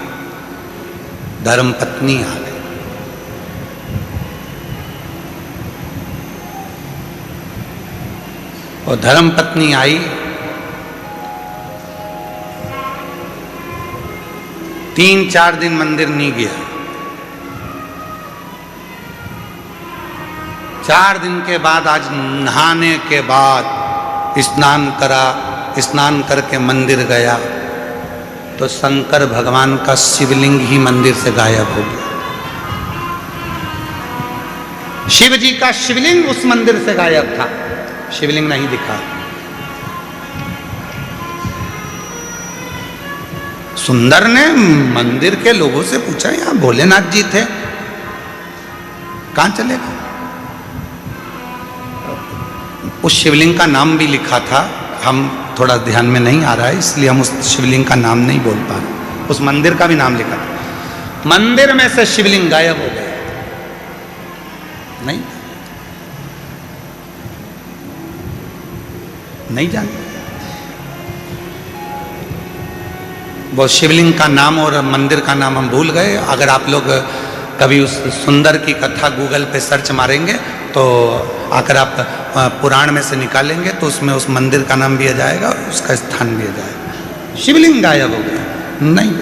S1: धर्मपत्नी आ गई। और धर्मपत्नी आई, 3-4 दिन मंदिर नहीं गया। 4 दिन के बाद, आज नहाने के बाद स्नान करा, स्नान करके मंदिर गया तो शंकर भगवान का शिवलिंग ही मंदिर से गायब हो गया। शिव जी का शिवलिंग उस मंदिर से गायब था, शिवलिंग नहीं दिखा। सुंदर ने मंदिर के लोगों से पूछा, यहां भोलेनाथ जी थे, कहां चले गए? उस शिवलिंग का नाम भी लिखा था, हम थोड़ा ध्यान में नहीं आ रहा है इसलिए हम उस शिवलिंग का नाम नहीं बोल पा रहे। उस मंदिर का भी नाम लिखा था, मंदिर में से शिवलिंग गायब हो गया। नहीं जानते वो शिवलिंग का नाम और मंदिर का नाम हम भूल गए। अगर आप लोग कभी उस सुंदर की कथा गूगल पे सर्च मारेंगे तो अगर आप पुराण में से निकालेंगे तो उसमें उस मंदिर का नाम भी आ जाएगा और उसका स्थान भी आ जाएगा। शिवलिंग गायब हो गया, नहीं